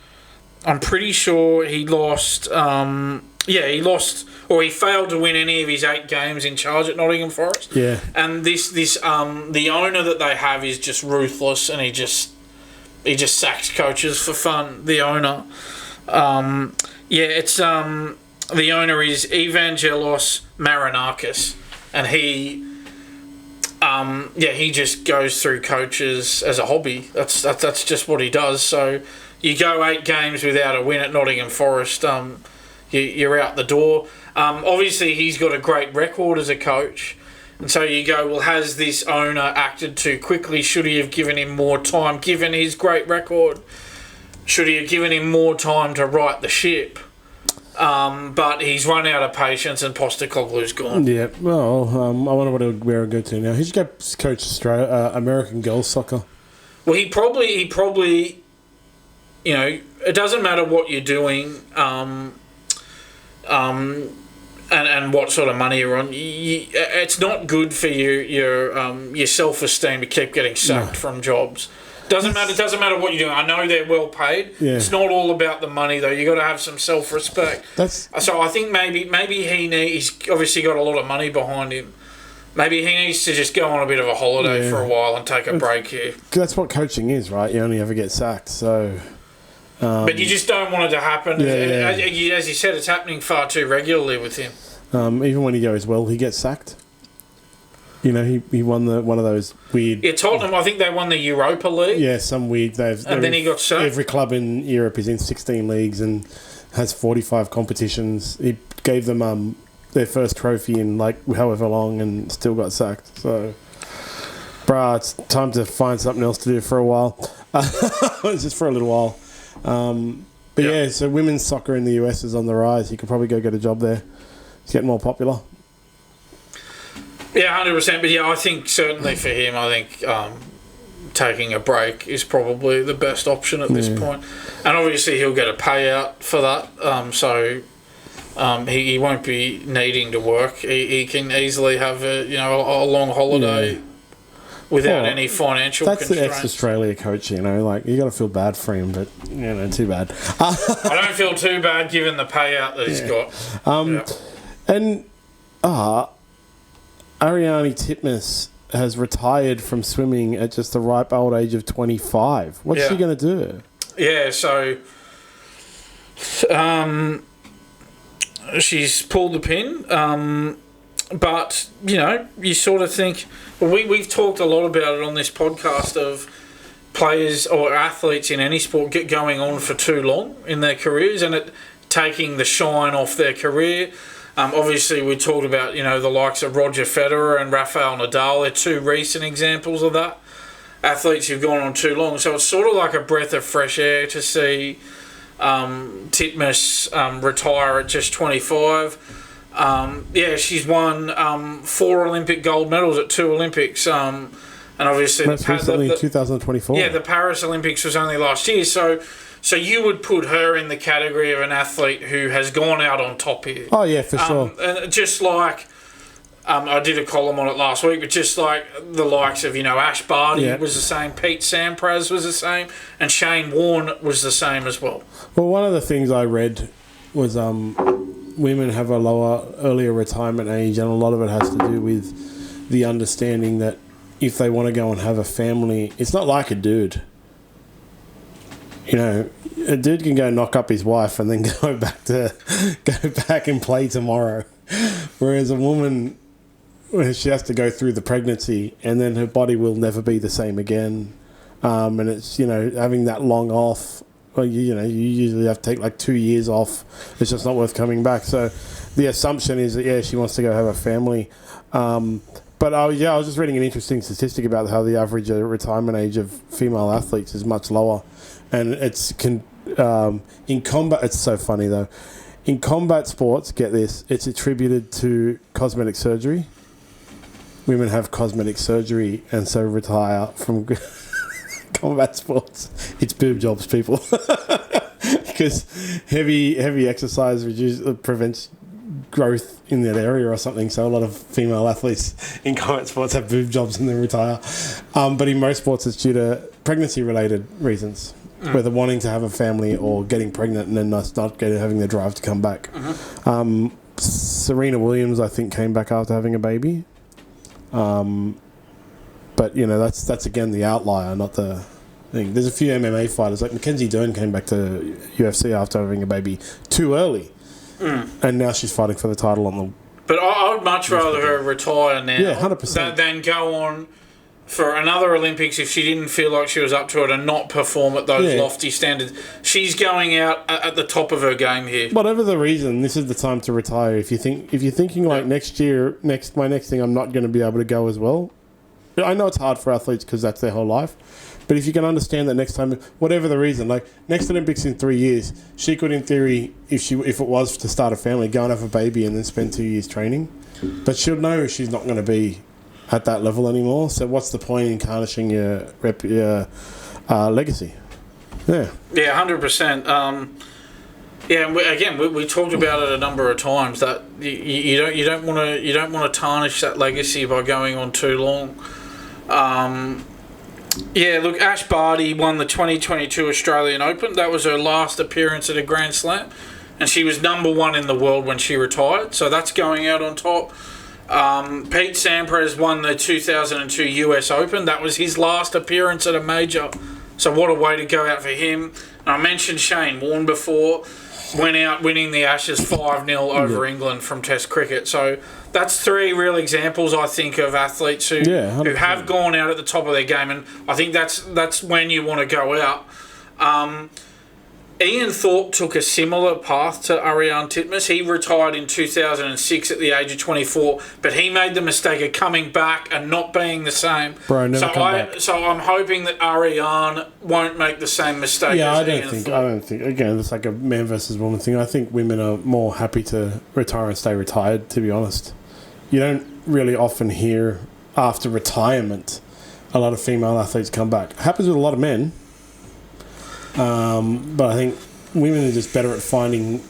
I'm pretty sure he lost. He lost, or he failed to win any of his 8 games in charge at Nottingham Forest. Yeah. And the owner that they have is just ruthless, and he just sacks coaches for fun. The owner. It's the owner is Evangelos Marinakis, and he just goes through coaches as a hobby. That's just what he does. So you go 8 games without a win at Nottingham Forest, you're out the door. Obviously, he's got a great record as a coach. And so you go, well, has this owner acted too quickly? Should he have given him more time, given his great record? Should he have given him more time to right the ship? But he's run out of patience, and Postecoglou's gone. Yeah, well, I wonder where he'll go to now. He should go coach American girls soccer. Well, he probably, it doesn't matter what you're doing, and what sort of money you're on. It's not good for your self-esteem to keep getting sacked from jobs. Doesn't matter what you're doing. I know they're well paid. Yeah. It's not all about the money though. You got to have some self-respect. So I think maybe he's obviously got a lot of money behind him. Maybe he needs to just go on a bit of a holiday for a while and take a break here. That's what coaching is, right? You only ever get sacked, so. But you just don't want it to happen. Yeah. As you said, it's happening far too regularly with him. Even when he goes well, he gets sacked. He won one of those weird. Yeah, Tottenham. I think they won the Europa League. Yeah, some weird. And then he got sacked. Every club in Europe is in 16 leagues and has 45 competitions. He gave them their first trophy in however long and still got sacked. So, it's time to find something else to do for a while. Just for a little while. So women's soccer in the US is on the rise. He could probably go get a job there. It's getting more popular. Yeah, 100%. But I think certainly for him, taking a break is probably the best option at this point. And obviously he'll get a payout for that. He won't be needing to work. He can easily have a long holiday without any financial constraints. That's the ex-Australia coach, you got to feel bad for him, but, too bad. I don't feel too bad given the payout that he's got. And Ariarne Titmus has retired from swimming at just the ripe old age of 25. What's she going to do? Yeah, so she's pulled the pin. But, you sort of think... Well, we've talked a lot about it on this podcast of players or athletes in any sport going on for too long in their careers and it taking the shine off their career. Obviously, we talked about, the likes of Roger Federer and Rafael Nadal. They're 2 recent examples of that. athletes who've gone on too long. So it's sort of like a breath of fresh air to see Titmus retire at just 25. She's won 4 Olympic gold medals at 2 Olympics. And obviously... Most recently, 2024. Yeah, the Paris Olympics was only last year. So you would put her in the category of an athlete who has gone out on top here. Oh, yeah, for sure. And just like... I did a column on it last week, but just like the likes of, Ash Barty was the same, Pete Sampras was the same, and Shane Warne was the same as well. Well, one of the things I read was women have a earlier retirement age, and a lot of it has to do with the understanding that if they want to go and have a family, it's not like a dude. A dude can go knock up his wife and then go back and play tomorrow, whereas a woman, she has to go through the pregnancy and then her body will never be the same again. And it's, having that long off, well, you usually have to take like 2 years off. It's just not worth coming back. So the assumption is that, she wants to go have a family. But I was just reading an interesting statistic about how the average retirement age of female athletes is much lower. And in combat, it's so funny though. In combat sports, get this, it's attributed to cosmetic surgery. Women have cosmetic surgery and so retire from combat sports. It's boob jobs, people. Because heavy exercise prevents growth in that area or something. So a lot of female athletes in combat sports have boob jobs and then retire. But in most sports, it's due to pregnancy-related reasons. Whether wanting to have a family or getting pregnant and then not having the drive to come back. Serena Williams, I think, came back after having a baby. But that's again the outlier, not the thing. There's a few MMA fighters like Mackenzie Dern came back to UFC after having a baby too early, and now she's fighting for the title on the. But I would much rather her retire now, 100%, than go on for another Olympics if she didn't feel like she was up to it and not perform at those lofty standards. She's going out at the top of her game here. Whatever the reason, this is the time to retire. If you're thinking like next year, my next thing, I'm not going to be able to go as well. I know it's hard for athletes because that's their whole life. But if you can understand that next time, whatever the reason, like next Olympics in 3 years, she could, in theory, if it was to start a family, go and have a baby and then spend 2 years training. But she'll know she's not going to be at that level anymore. So what's the point in tarnishing your legacy? Yeah. Yeah, 100%. We talked about it a number of times that you don't want to tarnish that legacy by going on too long. Ash Barty won the 2022 Australian Open. That was her last appearance at a Grand Slam, and she was number 1 in the world when she retired. So that's going out on top. Pete Sampras won the 2002 US Open. That was his last appearance at a major. So what a way to go out for him. And I mentioned Shane Warne before. Went out winning the Ashes 5-0 over England from Test cricket. So that's 3 real examples, I think, of athletes who have gone out at the top of their game. And I think that's when you want to go out. Ian Thorpe took a similar path to Ariarne Titmus. He retired in 2006 at the age of 24, but he made the mistake of coming back and not being the same. Bro, never come back. So I'm hoping that Ariarne won't make the same mistake as Ian Thorpe. I don't think. Again, it's like a man versus woman thing. I think women are more happy to retire and stay retired, to be honest. You don't really often hear after retirement a lot of female athletes come back. It happens with a lot of men. But I think women are just better at finding.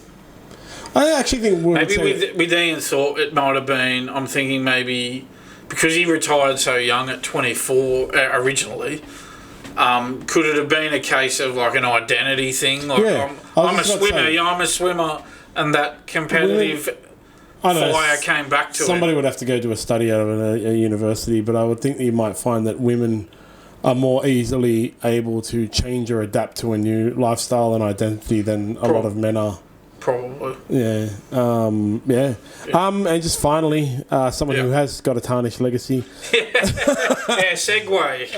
I actually think maybe with Ian Thorpe, it might have been. I'm thinking maybe because he retired so young at 24 originally. Could it have been a case of like an identity thing? Like I'm a swimmer, and that competitive fire came back to somebody him. Would have to go do a study out of a university, but I would think that you might find that women are more easily able to change or adapt to a new lifestyle and identity than a lot of men are. Probably. Yeah. And just finally, someone who has got a tarnished legacy. Segue.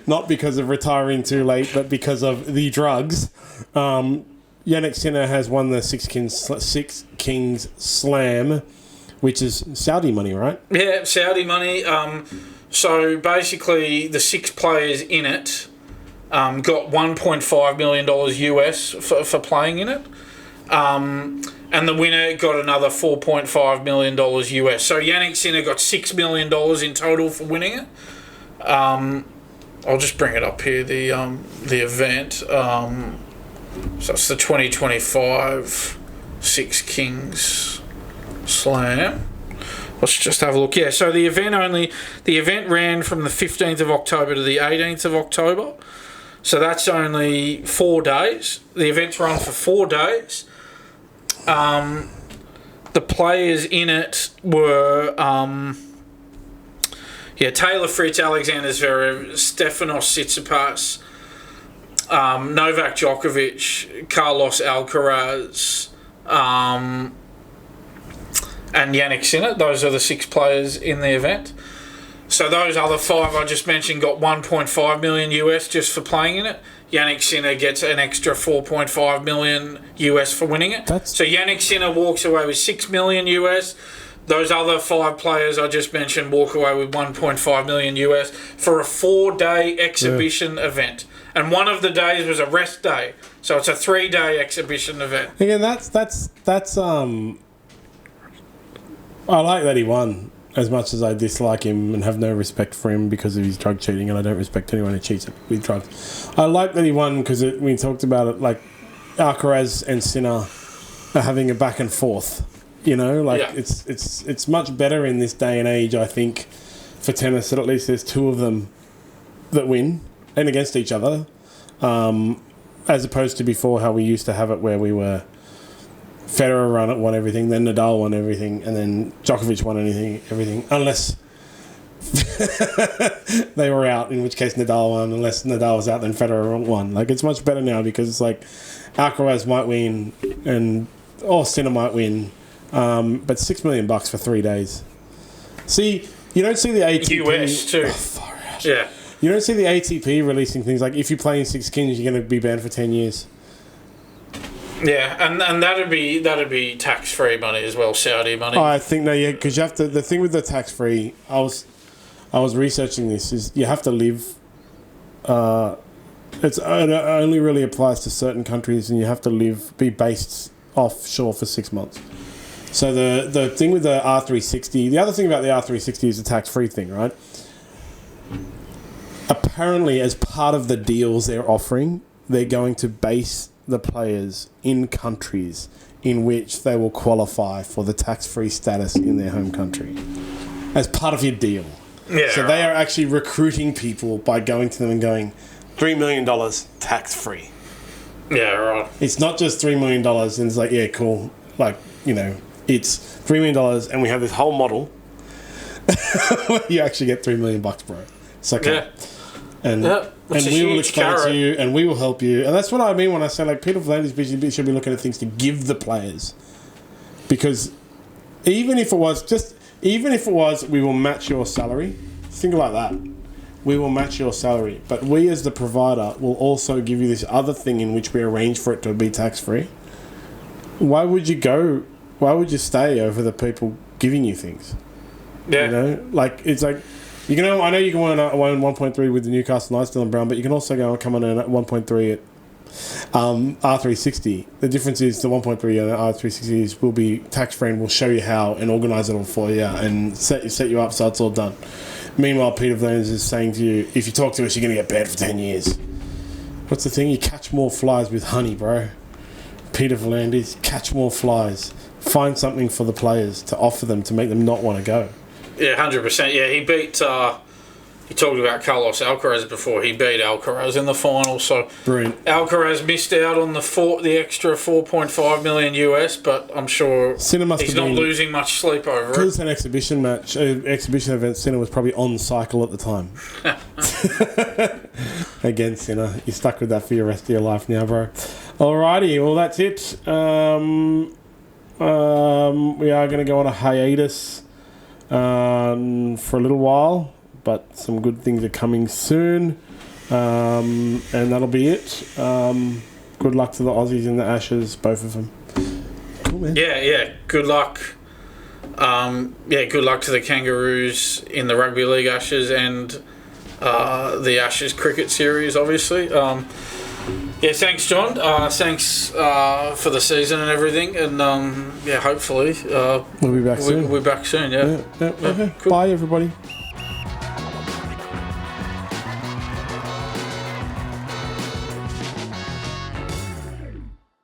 Not because of retiring too late, but because of the drugs. Jannik Sinner has won the Six Kings Slam, which is Saudi money, right? Yeah, Saudi money. So basically, the 6 players in it got $1.5 million US for playing in it. And the winner got another $4.5 million US. So Jannik Sinner got $6 million in total for winning it. I'll just bring it up here, the event. So it's the 2025 Six Kings Slam. Let's just have a look. Yeah, so the event ran from the 15th of October to the 18th of October. So that's only 4 days. The event's run for 4 days. The players in it were Taylor Fritz, Alexander Zverev, Stefanos Tsitsipas, Novak Djokovic, Carlos Alcaraz, and Jannik Sinner. Those are the 6 players in the event. So those other 5 I just mentioned got $1.5 million US just for playing in it. Jannik Sinner gets an extra $4.5 million US for winning it. So Jannik Sinner walks away with $6 million US. Those other 5 players I just mentioned walk away with $1.5 million US for a 4-day exhibition event. And one of the days was a rest day. So it's a 3-day exhibition event. Again, that's I like that he won, as much as I dislike him and have no respect for him because of his drug cheating, and I don't respect anyone who cheats with drugs. I like that he won because we talked about it, like Alcaraz and Sinner are having a back and forth. You know, it's much better in this day and age, I think, for tennis that at least there's 2 of them that win and against each other, as opposed to before how we used to have it where we were Federer won everything, then Nadal won everything, and then Djokovic won everything, unless they were out, in which case Nadal won. Unless Nadal was out, then Federer won. Like, it's much better now because it's like Alcaraz might win or Sinner might win, but $6 million for 3 days. See, you don't see the ATP US too. Far out. Yeah. You don't see the ATP releasing things like if you play in 6 Kings, you're going to be banned for 10 years. Yeah, and that'd be tax-free money as well, Saudi money. Oh, I think because you have to. The thing with the tax-free, I was researching this, is you have to live. It only really applies to certain countries, and you have to be based offshore for 6 months. So the thing with the R360, the other thing about the R360 is the tax-free thing, right? Apparently, as part of the deals they're offering, they're going to base the players in countries in which they will qualify for the tax-free status in their home country as part of your deal. Yeah, so they are actually recruiting people by going to them and going, $3 million tax-free. Yeah, right. It's not just $3 million and it's like, yeah, cool. Like, you know, it's $3 million and we have this whole model where you actually get $3 million, bro. It's like, yeah. And we will explain it to you, and we will help you. And that's what I mean when I say, like, Peter V'landys should be looking at things to give the players, because even if it was, we will match your salary. Think like that. We will match your salary, but we as the provider will also give you this other thing in which we arrange for it to be tax free. Why would you go? Why would you stay over the people giving you things? Yeah, you know, like it's like. You can. I know you can win 1.3 with the Newcastle Knights, Dylan Brown, but you can also go and come on at 1.3 at R360. The difference is the 1.3 at R360 will be tax free and we'll show you how and organise it all for you and set you up so it's all done. Meanwhile, Peter V'landys is saying to you, if you talk to us, you're going to get banned for 10 years. What's the thing? You catch more flies with honey, bro. Peter V'landys, catch more flies. Find something for the players to offer them to make them not want to go. Yeah, 100%. Yeah, he beat. He talked about Carlos Alcaraz before. He beat Alcaraz in the final. So brilliant. Alcaraz missed out on the extra $4.5 million US, but I'm sure he's not losing much sleep over it. Because it's an exhibition match, exhibition event. Sinner was probably on cycle at the time. Again, Sinner, you're stuck with that for the rest of your life now, bro. Alrighty, well that's it. We are going to go on a hiatus. For a little while, but some good things are coming soon, and that'll be it. Good luck to the Aussies and the Ashes, both of them. Cool, man. Yeah. Good luck good luck to the Kangaroos in the Rugby League Ashes and the Ashes cricket series, obviously. Thanks, John. Thanks for the season and everything. And hopefully we'll be back soon. We'll be back soon, Okay. Cool. Bye, everybody.